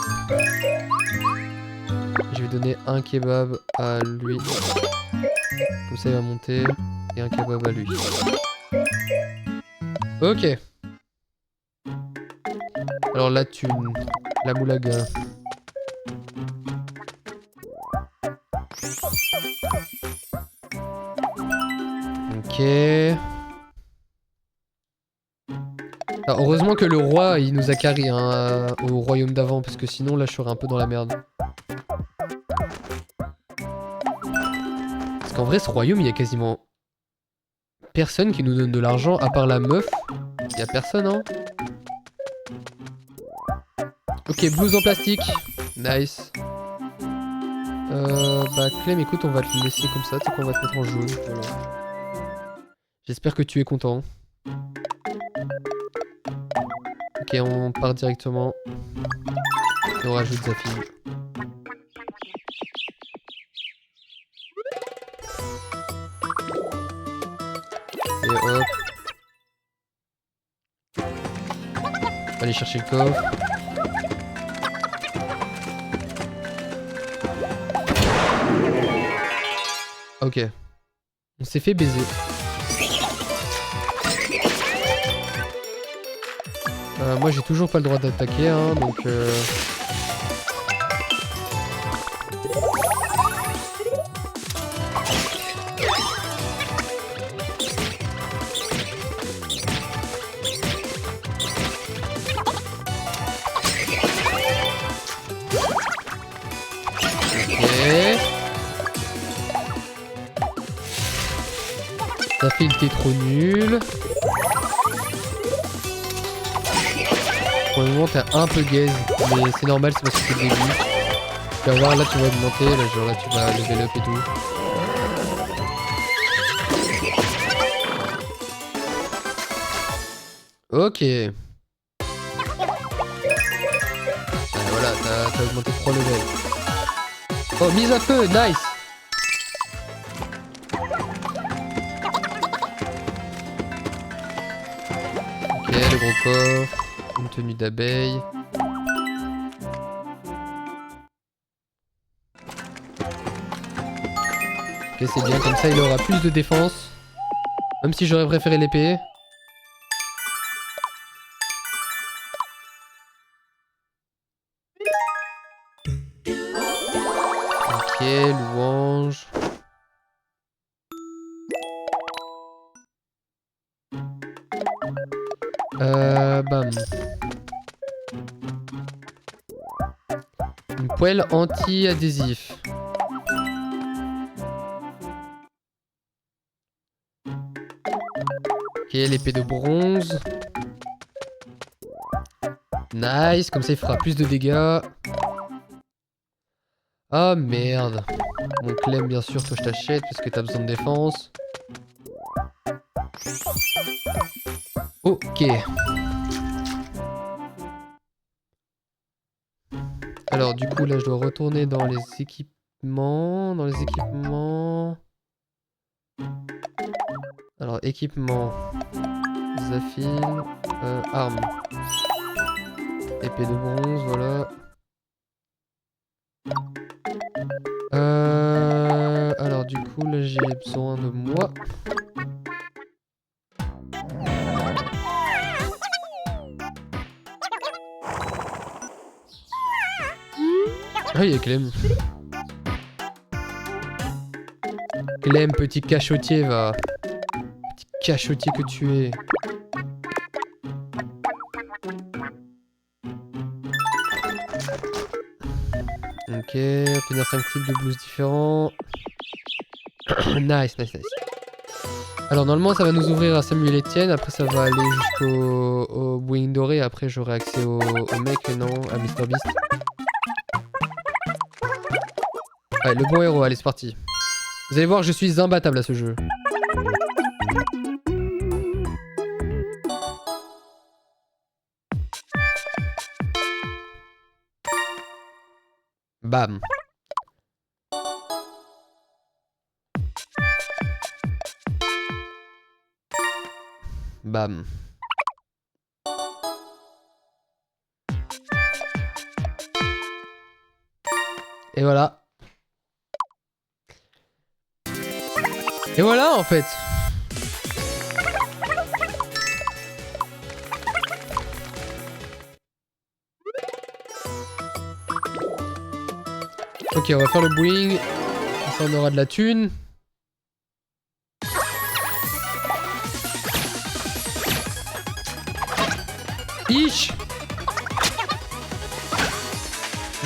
Je vais donner un kebab à lui. Comme ça il va monter. Et un kebab à lui. Ok. Alors la thune. La moulaga. Ok. Alors, heureusement que le roi il nous a carré hein, au royaume d'avant. Parce que sinon là je serais un peu dans la merde. Parce qu'en vrai ce royaume il y a quasiment personne qui nous donne de l'argent à part la meuf. Il y a personne hein. Ok, blouse en plastique. Nice. Bah Clem, écoute, on va te le laisser comme ça. Tu sais qu'on va te mettre en jaune. Voilà. J'espère que tu es content. Ok, on part directement. Et on rajoute Zafil. Et hop. Allez chercher le coffre. Ok. On s'est fait baiser. Moi j'ai toujours pas le droit d'attaquer hein, donc ça fait le t'es trop nul. Pour le moment t'es un peu gaze, mais c'est normal, c'est parce que c'est le début. Tu vas voir là tu vas augmenter, là genre là tu vas level up et tout. Ok. a augmenté 3 levels. Oh, mise à feu, nice. Ok, le gros coffre. Une tenue d'abeille. Ok, c'est bien, comme ça il aura plus de défense. Même si j'aurais préféré l'épée. Ok, louange. Bam. Une poêle anti-adhésif. Ok, l'épée de bronze. Nice, comme ça il fera plus de dégâts. Ah merde. Mon Clem, bien sûr, toi je t'achète parce que t'as besoin de défense. Ok. Alors du coup là je dois retourner dans les équipements. Alors équipement. Zafil. Arme. Épée de bronze, voilà. Alors du coup là j'ai besoin de moi. Ah, il y a Clem. Clem, petit cachotier, va. Petit cachotier que tu es. Ok, obtenir 5 types de blouses différents. Nice, nice, nice. Alors normalement ça va nous ouvrir à Samuel Etienne, après ça va aller jusqu'au Bouing Doré, après j'aurai accès au mec, non, à Mr Beast. Ouais, le bon héros, allez c'est parti. Vous allez voir, je suis imbattable à ce jeu. Bam. Bam. Et voilà. Et voilà en fait. Ok, on va faire le bouing. Ça on aura de la thune. Ich.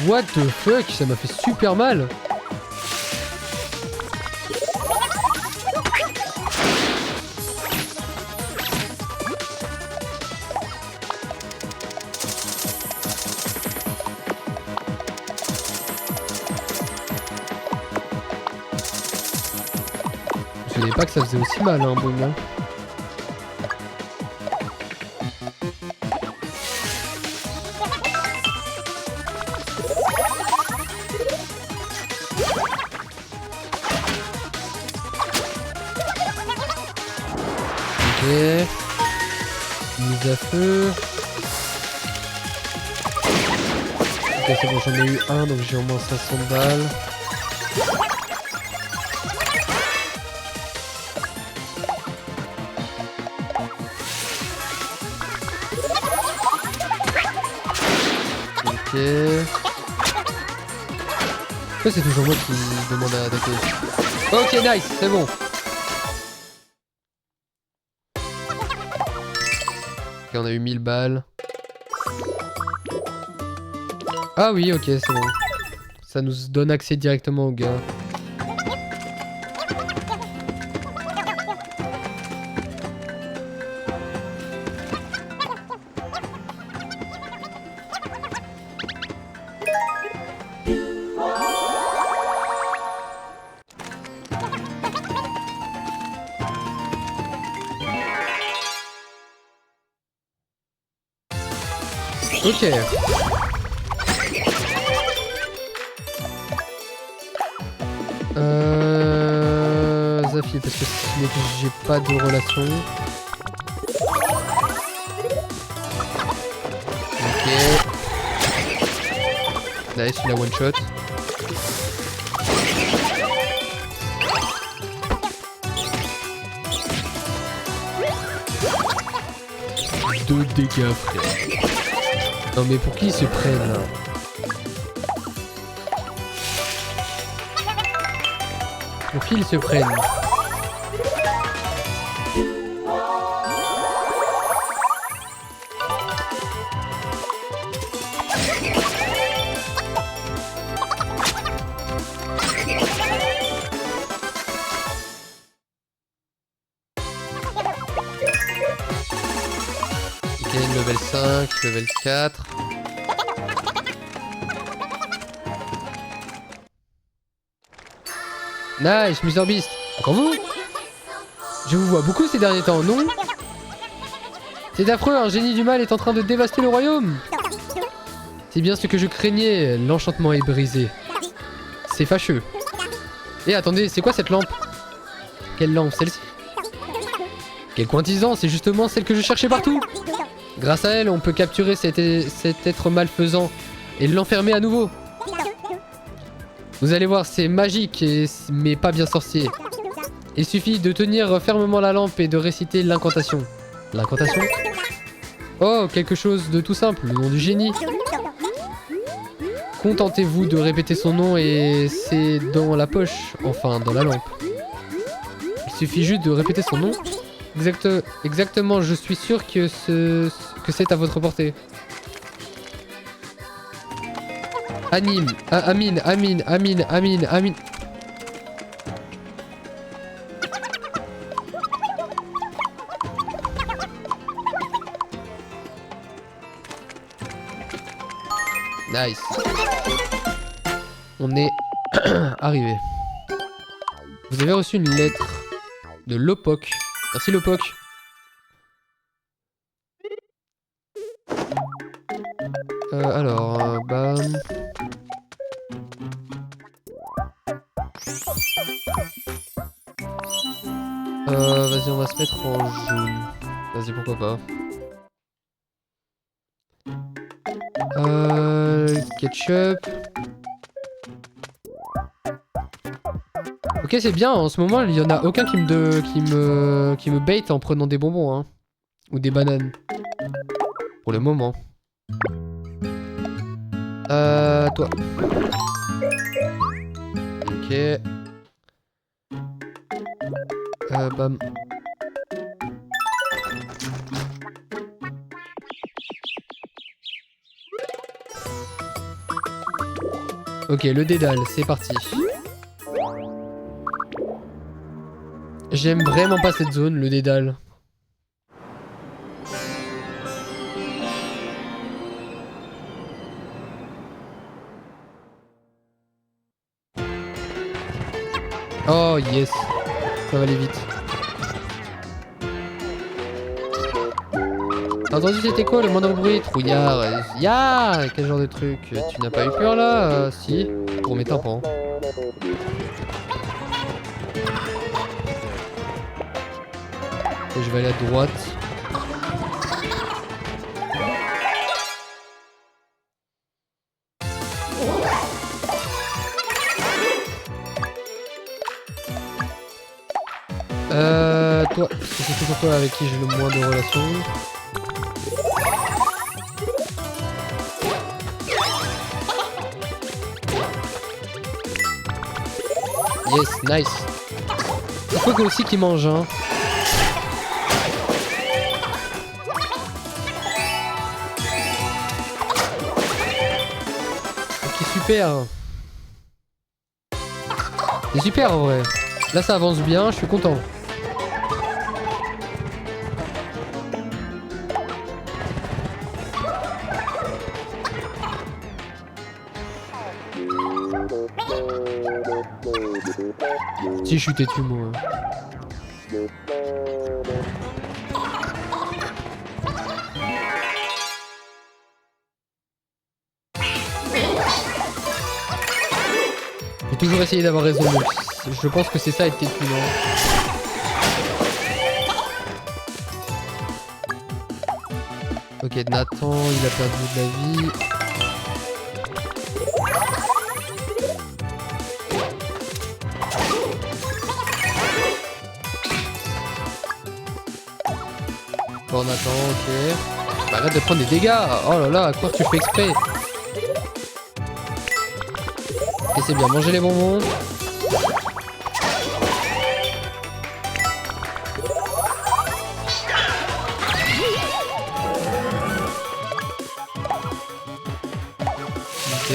What the fuck, ça m'a fait super mal. Je savais pas que ça faisait aussi mal, hein, boum, hein. Ok. Mise à feu. Ok, c'est bon, j'en ai eu un, donc j'ai au moins 500 balles. Ok. Pourquoi c'est toujours moi qui demande à attaquer? Ok, nice, c'est bon. Ok, on a eu 1000 balles. Ah oui, ok, c'est bon. Ça nous donne accès directement au gars. Ok. Zafi, parce que j'ai pas de relation. Ok. Nice, il a one shot. Deux dégâts, frère. Non mais pour qui ils se prennent là? Pour qui ils se prennent? Ok, level 5, level 4. Nice, Mr Beast. Encore vous? Je vous vois beaucoup ces derniers temps, non? C'est affreux, un génie du mal est en train de dévaster le royaume. C'est bien ce que je craignais, l'enchantement est brisé. C'est fâcheux. Et attendez, c'est quoi cette lampe? Quelle lampe, celle-ci? Quelle coïncidence, c'est justement celle que je cherchais partout. Grâce à elle, on peut capturer cet être malfaisant et l'enfermer à nouveau. Vous allez voir, c'est magique, mais pas bien sorcier. Il suffit de tenir fermement la lampe et de réciter l'incantation. L'incantation? Oh, quelque chose de tout simple, le nom du génie. Contentez-vous de répéter son nom et c'est dans la poche, enfin dans la lampe. Il suffit juste de répéter son nom. Exactement, je suis sûr que c'est à votre portée. Amine. Nice. On est arrivé. Vous avez reçu une lettre de Lopok. Merci Lopok. Alors, bam. Vas-y, on va se mettre en jaune. Vas-y, pourquoi pas. Ketchup. Ok, c'est bien, en ce moment, il y en a aucun qui me bait en prenant des bonbons, hein. Ou des bananes. Pour le moment. Toi. Ok. Bam. Ok, le dédale, c'est parti. J'aime vraiment pas cette zone, le dédale. Oh yes, ça va aller vite. T'as entendu cet écho, le moindre bruit, trouillard. Ya, quel genre de truc? Tu n'as pas eu peur là? Si, pour mes tympans. Et je vais aller à droite. Toi, c'est toujours toi avec qui j'ai le moins de relations. Yes, nice. Il faut que aussi qu'il mange, hein. Ok, super. C'est super en vrai. Là ça avance bien, je suis content. Si je suis têtu moi. J'ai toujours essayé d'avoir raison, mais Je pense que c'est ça être têtu, non? Ok, Nathan, il a perdu de la vie. Bon, Nathan, ok. Bah, arrête de prendre des dégâts. Oh là là, à quoi tu fais exprès? Ok, c'est bien, manger les bonbons. Ok.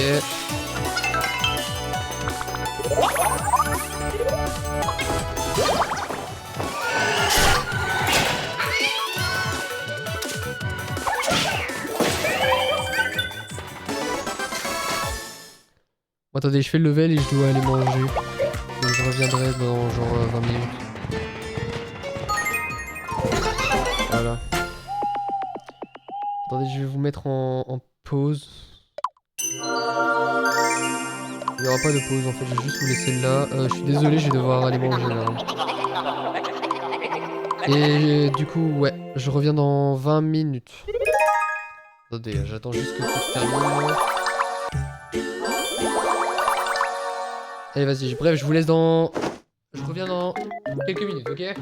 Bon, attendez, je fais le level et je dois aller manger. Donc je reviendrai dans genre 20 minutes. Voilà. Attendez, je vais vous mettre en pause. Il n'y aura pas de pause en fait, je vais juste vous laisser là. Je suis désolé, je vais devoir aller manger là. Et du coup, ouais, je reviens dans 20 minutes. Attendez, j'attends juste que tout se termine. Allez, vas-y, bref, je vous laisse dans... Je reviens dans quelques minutes, ok?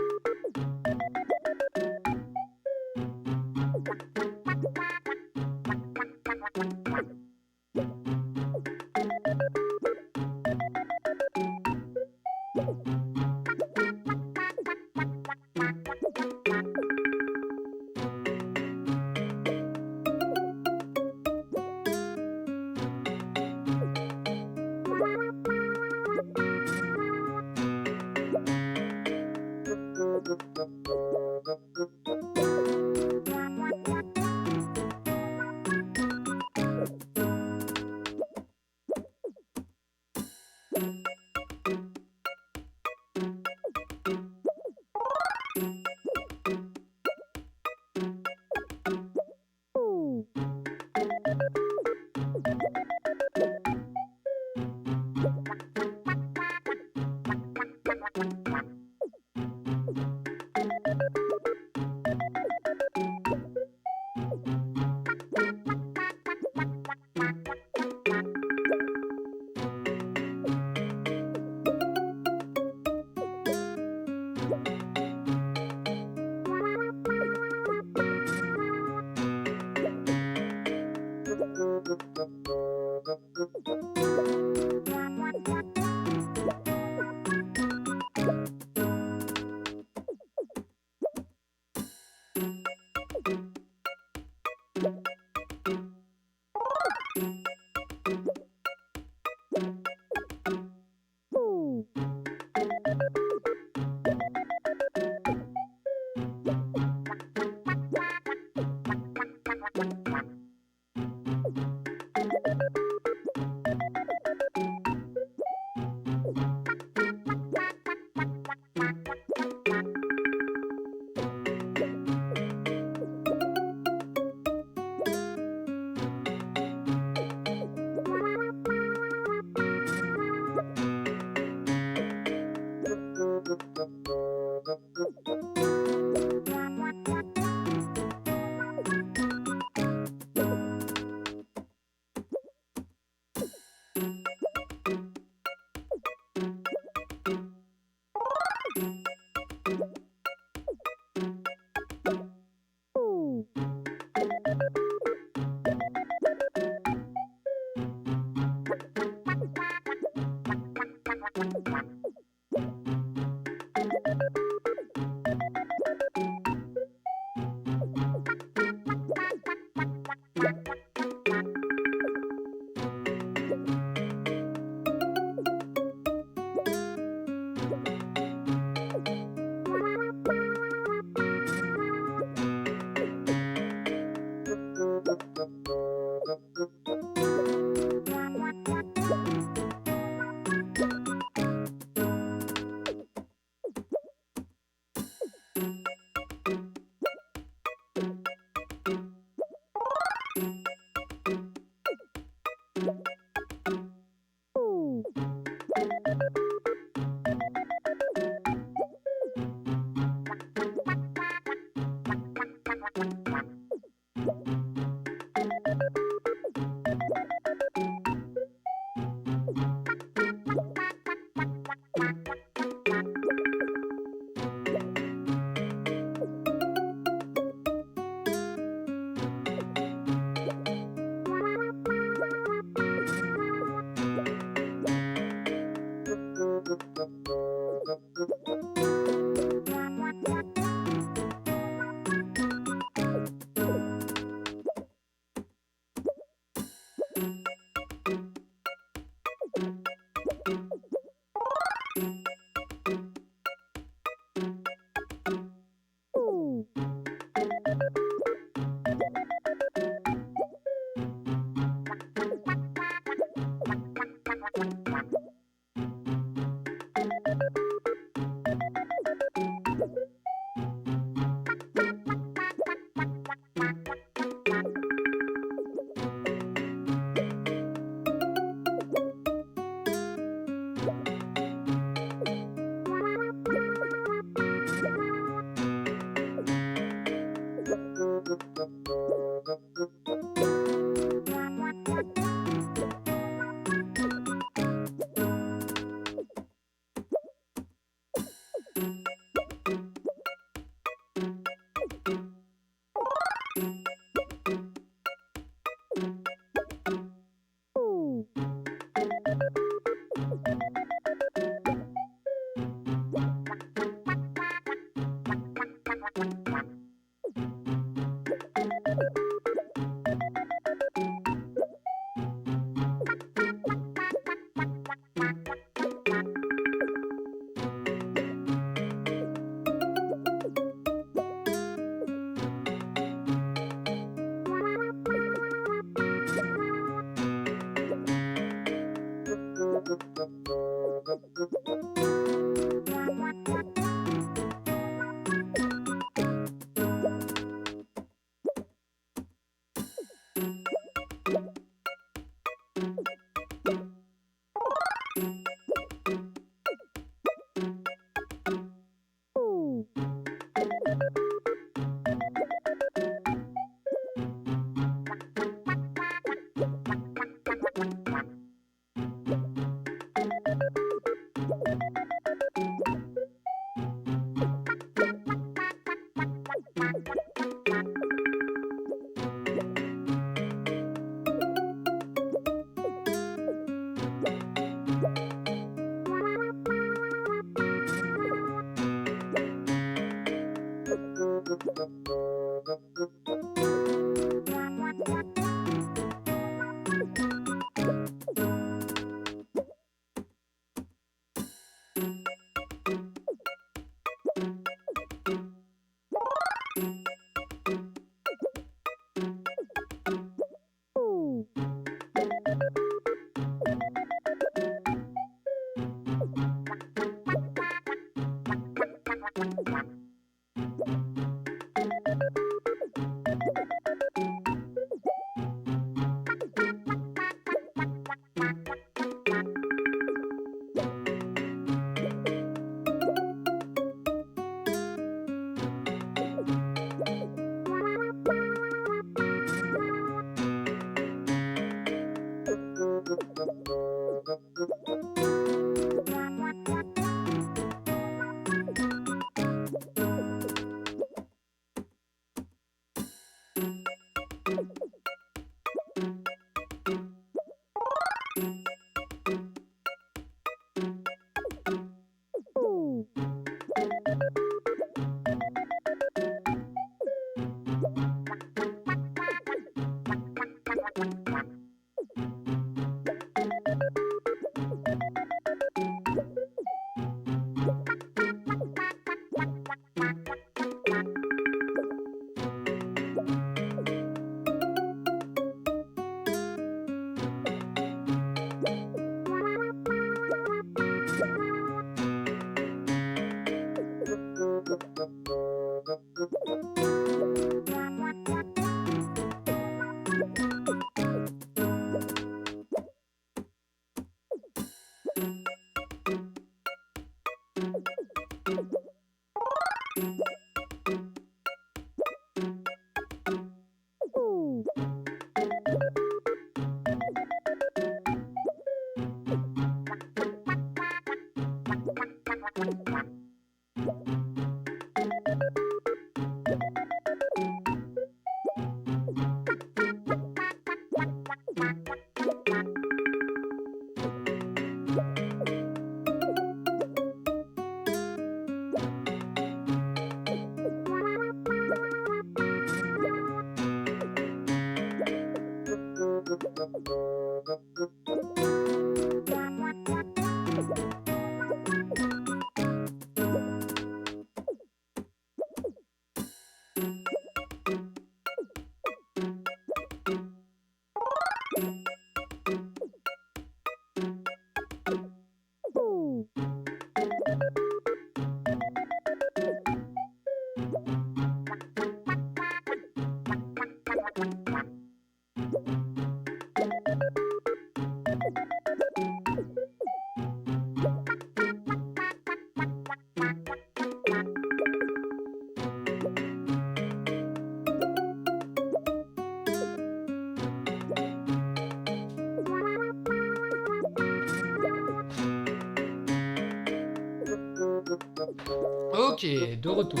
Ok, de retour.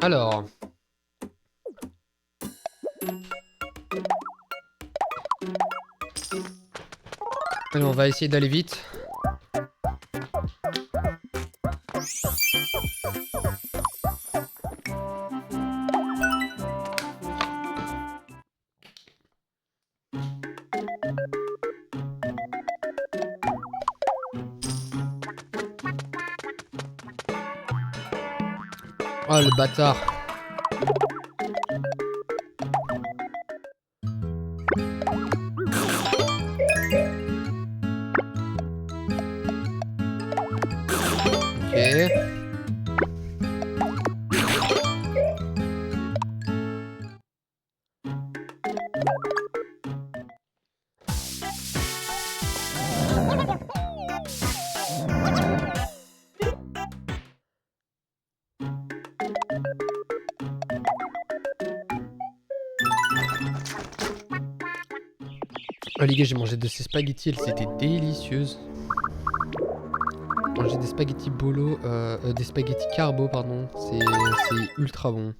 Alors. Allez, on va essayer d'aller vite. Oh le bâtard. Ok. Oh les gars, j'ai mangé de ces spaghettis, elles étaient délicieuses. J'ai mangé des spaghettis bolo, des spaghettis carbo, pardon. C'est ultra bon.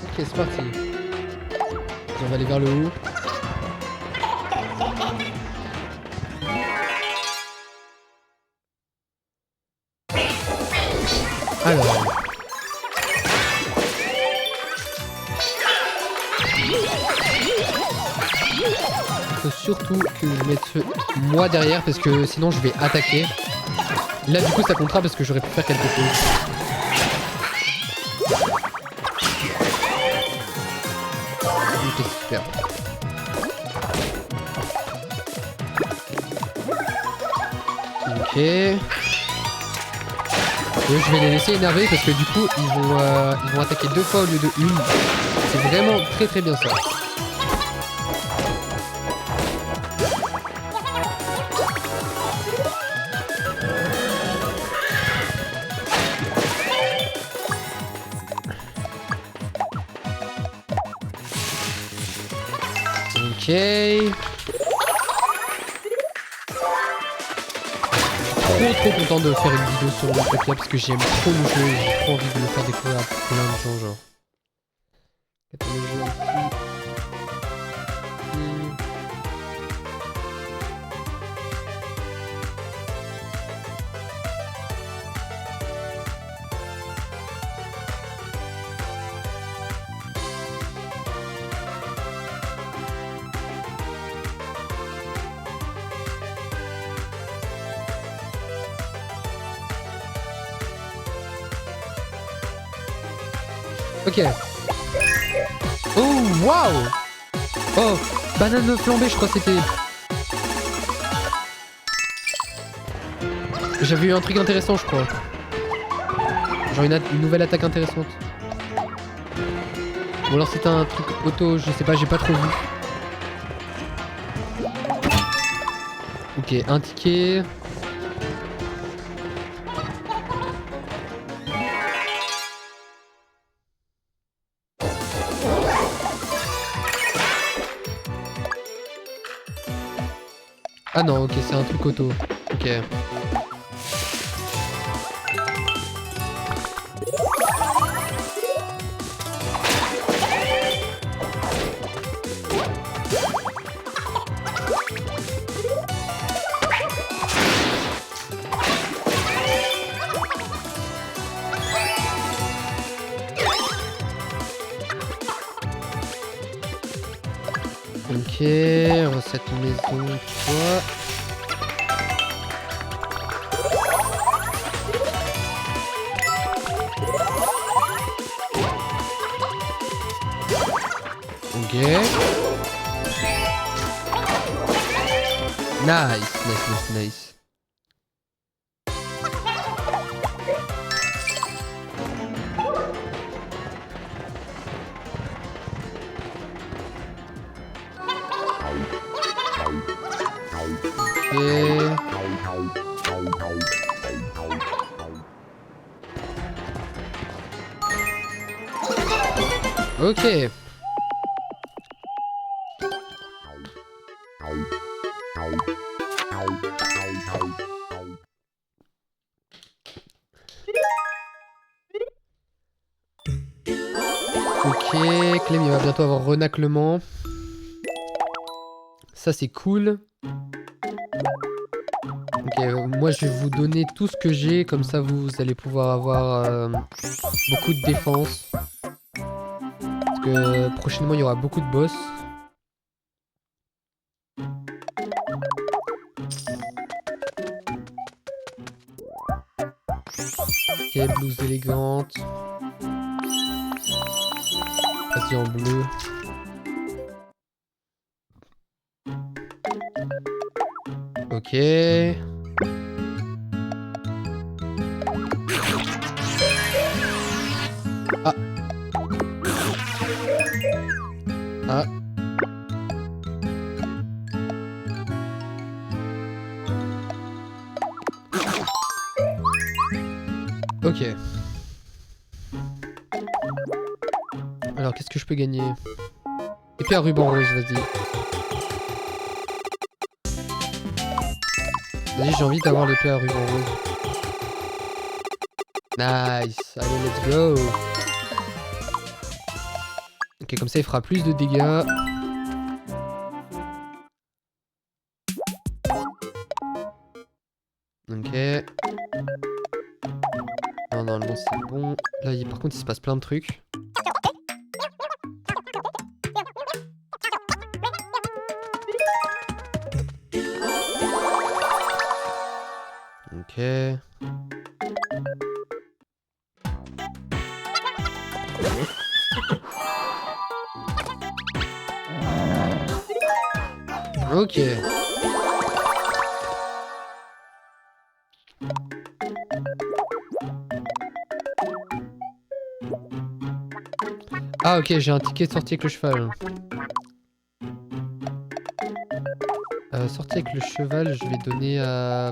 Ok, c'est parti. On va aller vers le haut. Alors. Faut surtout que je mette moi derrière parce que sinon je vais attaquer. Là du coup ça comptera parce que j'aurais pu faire quelque chose. Ok, super. Ok. Et je vais les laisser énerver parce que du coup ils vont attaquer 2 fois au lieu de 1. C'est vraiment très très bien ça. Ok. Trop content de faire une vidéo sur Minecraft parce que j'aime trop le jeu et j'ai trop envie de le faire découvrir à plein de gens genre. Catalogue ici. Ok. Oh, waouh. Oh, banane flambée, je crois que c'était. J'avais eu un truc intéressant, je crois. Genre une nouvelle attaque intéressante. Ou alors c'était un truc auto, je sais pas, j'ai pas trop vu. Ok, un ticket. Ah non, ok, c'est un truc auto. Ok. Ok, recette maison, toi. Ok. Nice. Ok. Ok, Clem il va bientôt avoir renaclement. Ça c'est cool. Ok, moi je vais vous donner tout ce que j'ai, comme ça vous allez pouvoir avoir beaucoup de défense. Parce que prochainement il y aura beaucoup de boss. Ok, blouse élégante. Vas-y en bleu. Ok. Ah. Ah. Ok. Alors qu'est-ce que je peux gagner? Épée à ruban rose, vas-y. Vas-y, j'ai envie d'avoir l'épée à ruban rose. Nice. Allez, let's go. Ok, comme ça il fera plus de dégâts. Ok. Non, normalement c'est bon. Là, par contre, il se passe plein de trucs. Ok. Ok. Ah ok, j'ai un ticket de sortie avec le cheval. Sortie avec le cheval, je vais donner à...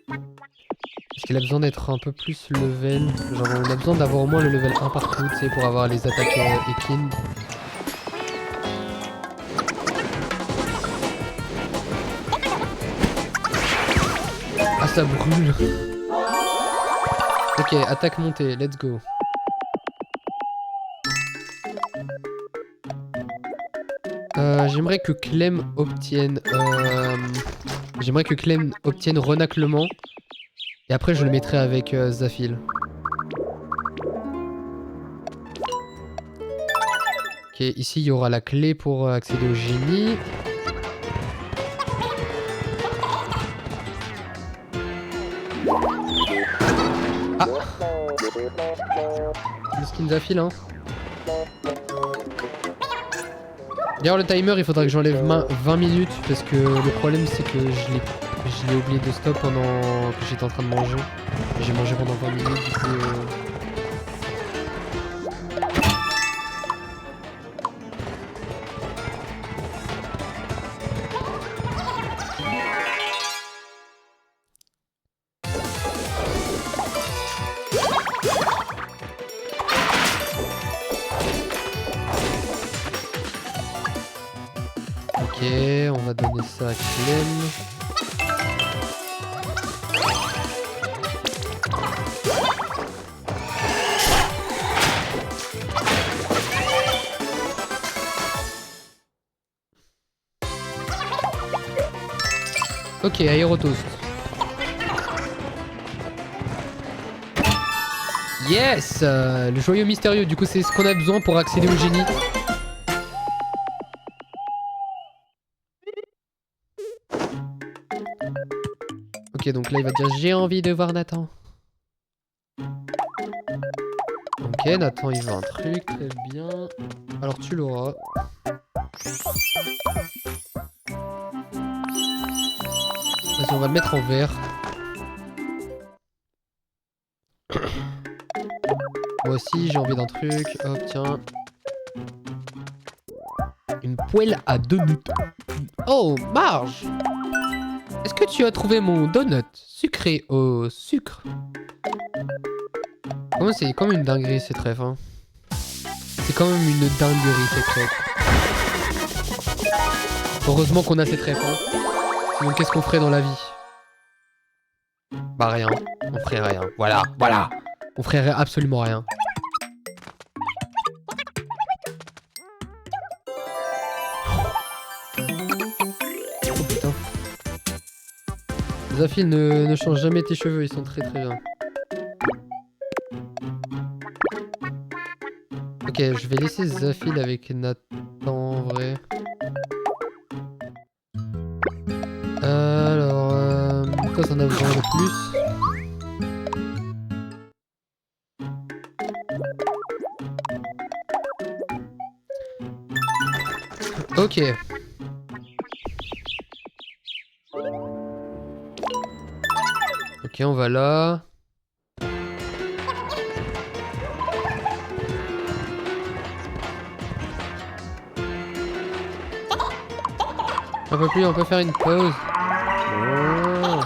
Parce qu'il a besoin d'être un peu plus level. Genre on a besoin d'avoir au moins le level 1 partout, tu sais, pour avoir les attaques épines. ça brûle. Ok, attaque montée, let's go. J'aimerais que Clem obtienne... J'aimerais que Clem obtienne renaclement. Et après, je le mettrai avec Zafil. Ok, ici, il y aura la clé pour accéder au génie. Ah! Le skin Zafil, hein. D'ailleurs, le timer, il faudra que j'enlève 20 minutes parce que le problème, c'est que je l'ai oublié de stop pendant que j'étais en train de manger. J'ai mangé pendant 20 minutes, du coup... Ok, on va donner ça à Clem. Ok, aérotoast. Yes, le joyau mystérieux, du coup c'est ce qu'on a besoin pour accéder au génie. Ok, donc là il va dire j'ai envie de voir Nathan. Ok, Nathan il veut un truc, très bien. Alors tu l'auras. Vas-y, on va le mettre en vert. Moi aussi j'ai envie d'un truc. Hop, tiens. Une poêle à donuts. Oh, Marge! Est-ce que tu as trouvé mon donut sucré au sucre? Comment c'est comme une dinguerie ces trèfles, hein. C'est quand même une dinguerie ces trèfles. Heureusement qu'on a ces trèfles, hein. Sinon qu'est-ce qu'on ferait dans la vie? Bah rien, on ferait rien. Voilà, voilà. On ferait absolument rien. Oh putain. Zafil, ne change jamais tes cheveux, ils sont très très bien. Ok, je vais laisser Zafil avec Nathan en vrai. Alors, toi t'en as besoin de plus. Ok. Ok, on va là. On peut plus, on peut faire une pause. Oh.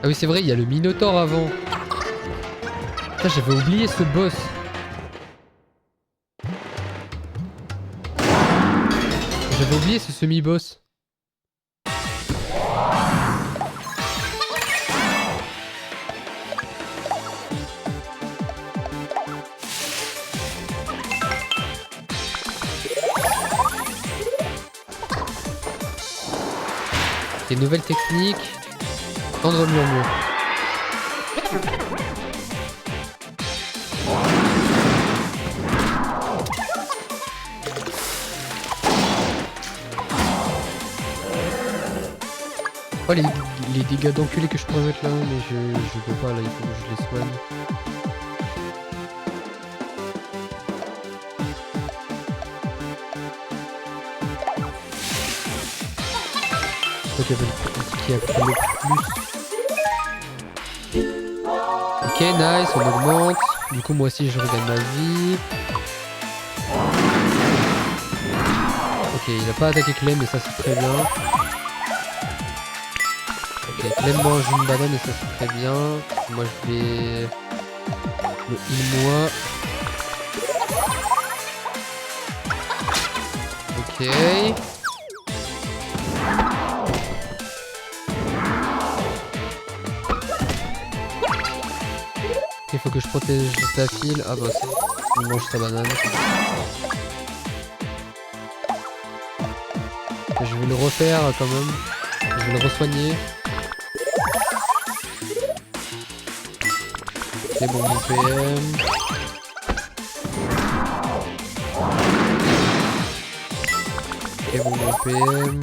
Ah oui, c'est vrai, il y a le Minotaure avant. Putain, j'avais oublié ce boss. J'avais oublié ce semi-boss. Des nouvelles techniques. Tendre murmure. Oh les dégâts d'enculé que je pourrais mettre là, mais je peux pas là, il faut que je les soigne. Qui a pris le plus. Ok, nice, on augmente. Du coup, moi aussi, je regagne ma vie. Ok, il a pas attaqué Clem, mais ça c'est très bien. Ok, Clem mange une banane et ça c'est très bien. Moi je vais... Le heal moi. Ok. faut que je protège sa file. Ah bah c'est... Il mange sa banane. Je vais le refaire quand même. Je vais le re-soigner. C'est bon, mon PM. C'est bon, mon PM.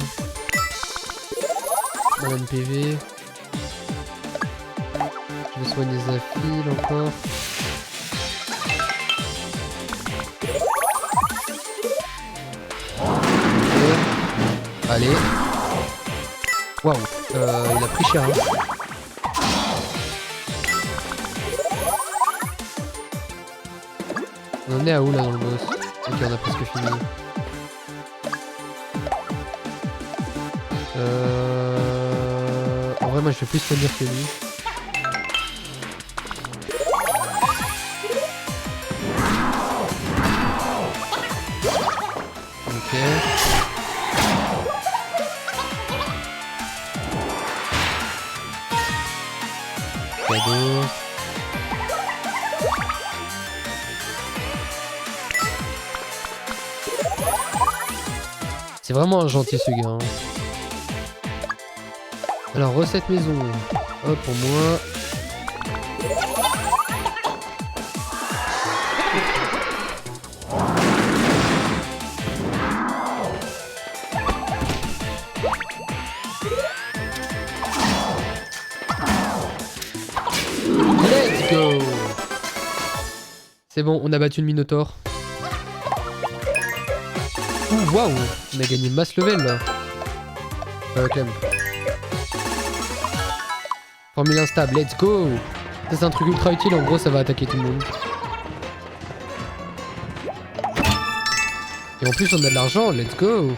Banane PV. Je vais soigner sa file encore. Allez. Waouh. Il a pris cher. Hein. On en est à où là dans le boss? Ok, on a presque fini. En vrai, moi je vais plus soigner que lui. Ok. Cadeau. C'est vraiment un gentil ce gars. Hein. Alors recette maison. Hop pour moi. Let's go. C'est bon, on a battu le Minotaur. Ouh, waouh, on a gagné masse level là. Clem. Formule instable, let's go. Ça c'est un truc ultra utile, en gros ça va attaquer tout le monde. Et en plus on a de l'argent, let's go.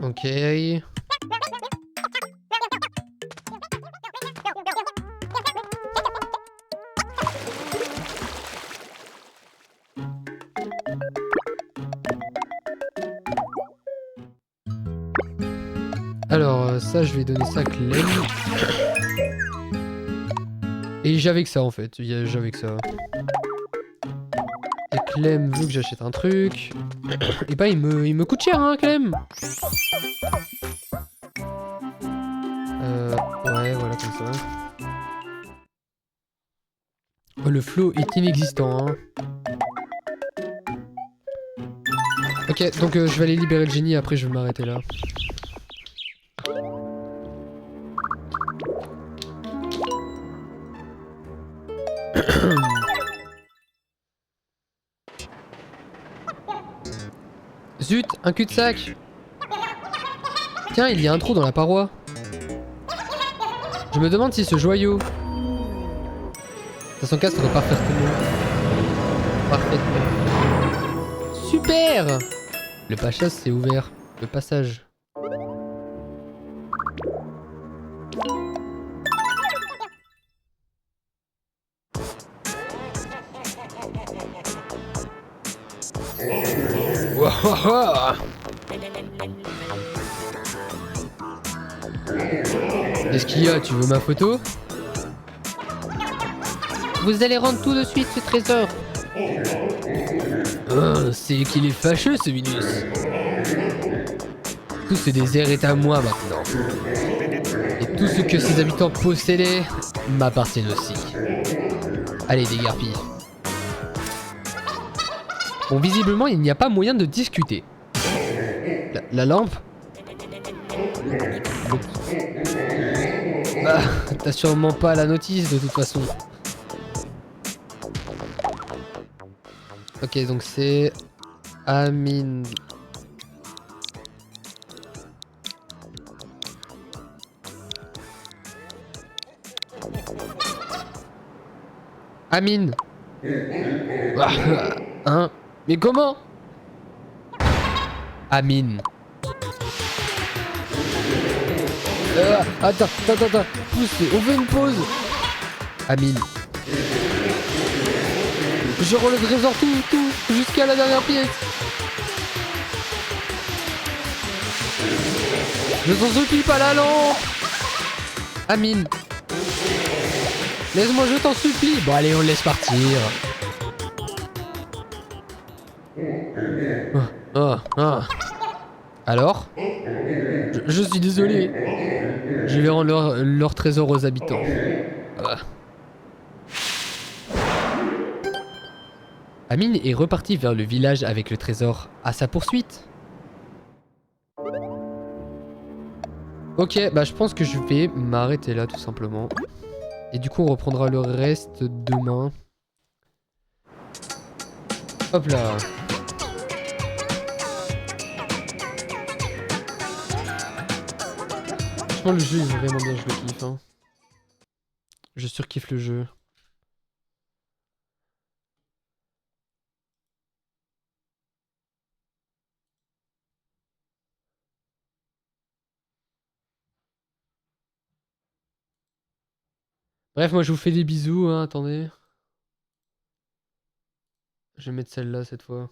Ok. Alors ça je vais donner ça à Clem. Et j'avais que ça en fait, j'avais que ça. Et Clem veut que j'achète un truc. Et bah il me coûte cher hein Clem. Ouais voilà comme ça. Oh, le flow est inexistant hein. Ok donc je vais aller libérer le génie, après je vais m'arrêter là. Zut, un cul-de-sac. Tiens, il y a un trou dans la paroi. Je me demande si ce joyau... Ça s'encastre parfaitement. Parfaitement. Super. Le passage s'est ouvert. Le passage. Wow. Qu'est-ce qu'il y a? Tu veux ma photo? Vous allez rendre tout de suite ce trésor. Oh, c'est qu'il est fâcheux ce Minus. Tout ce désert est à moi maintenant. Et tout ce que ses habitants possédaient m'appartient aussi. Allez, dégarpille. Bon, visiblement, il n'y a pas moyen de discuter. La lampe? Bah, t'as sûrement pas la notice de toute façon. Ok, donc c'est... Amine. Amine. Hein? Mais comment? Attends. Pousse, on fait une pause. Amine. Je rends le trésor tout, jusqu'à la dernière pièce. Je t'en supplie, pas la lampe. Amine. Laisse-moi, je t'en supplie. Bon, allez, on le laisse partir. Alors je suis désolé. Je vais rendre leur trésor aux habitants. Amine est reparti vers le village avec le trésor à sa poursuite. Ok, bah je pense que je vais m'arrêter là tout simplement. Et du coup on reprendra le reste demain. Hop là. Franchement le jeu est vraiment bien, je le kiffe. Hein. Je surkiffe le jeu. Bref, moi je vous fais des bisous, hein, attendez. Je vais mettre celle-là cette fois.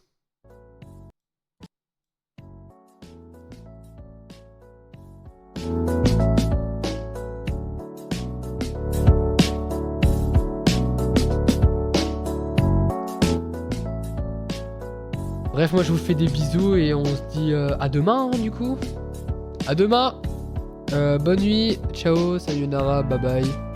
Bref, moi je vous fais des bisous et on se dit à demain hein, du coup. À demain. Bonne nuit. Ciao, sayonara, bye bye.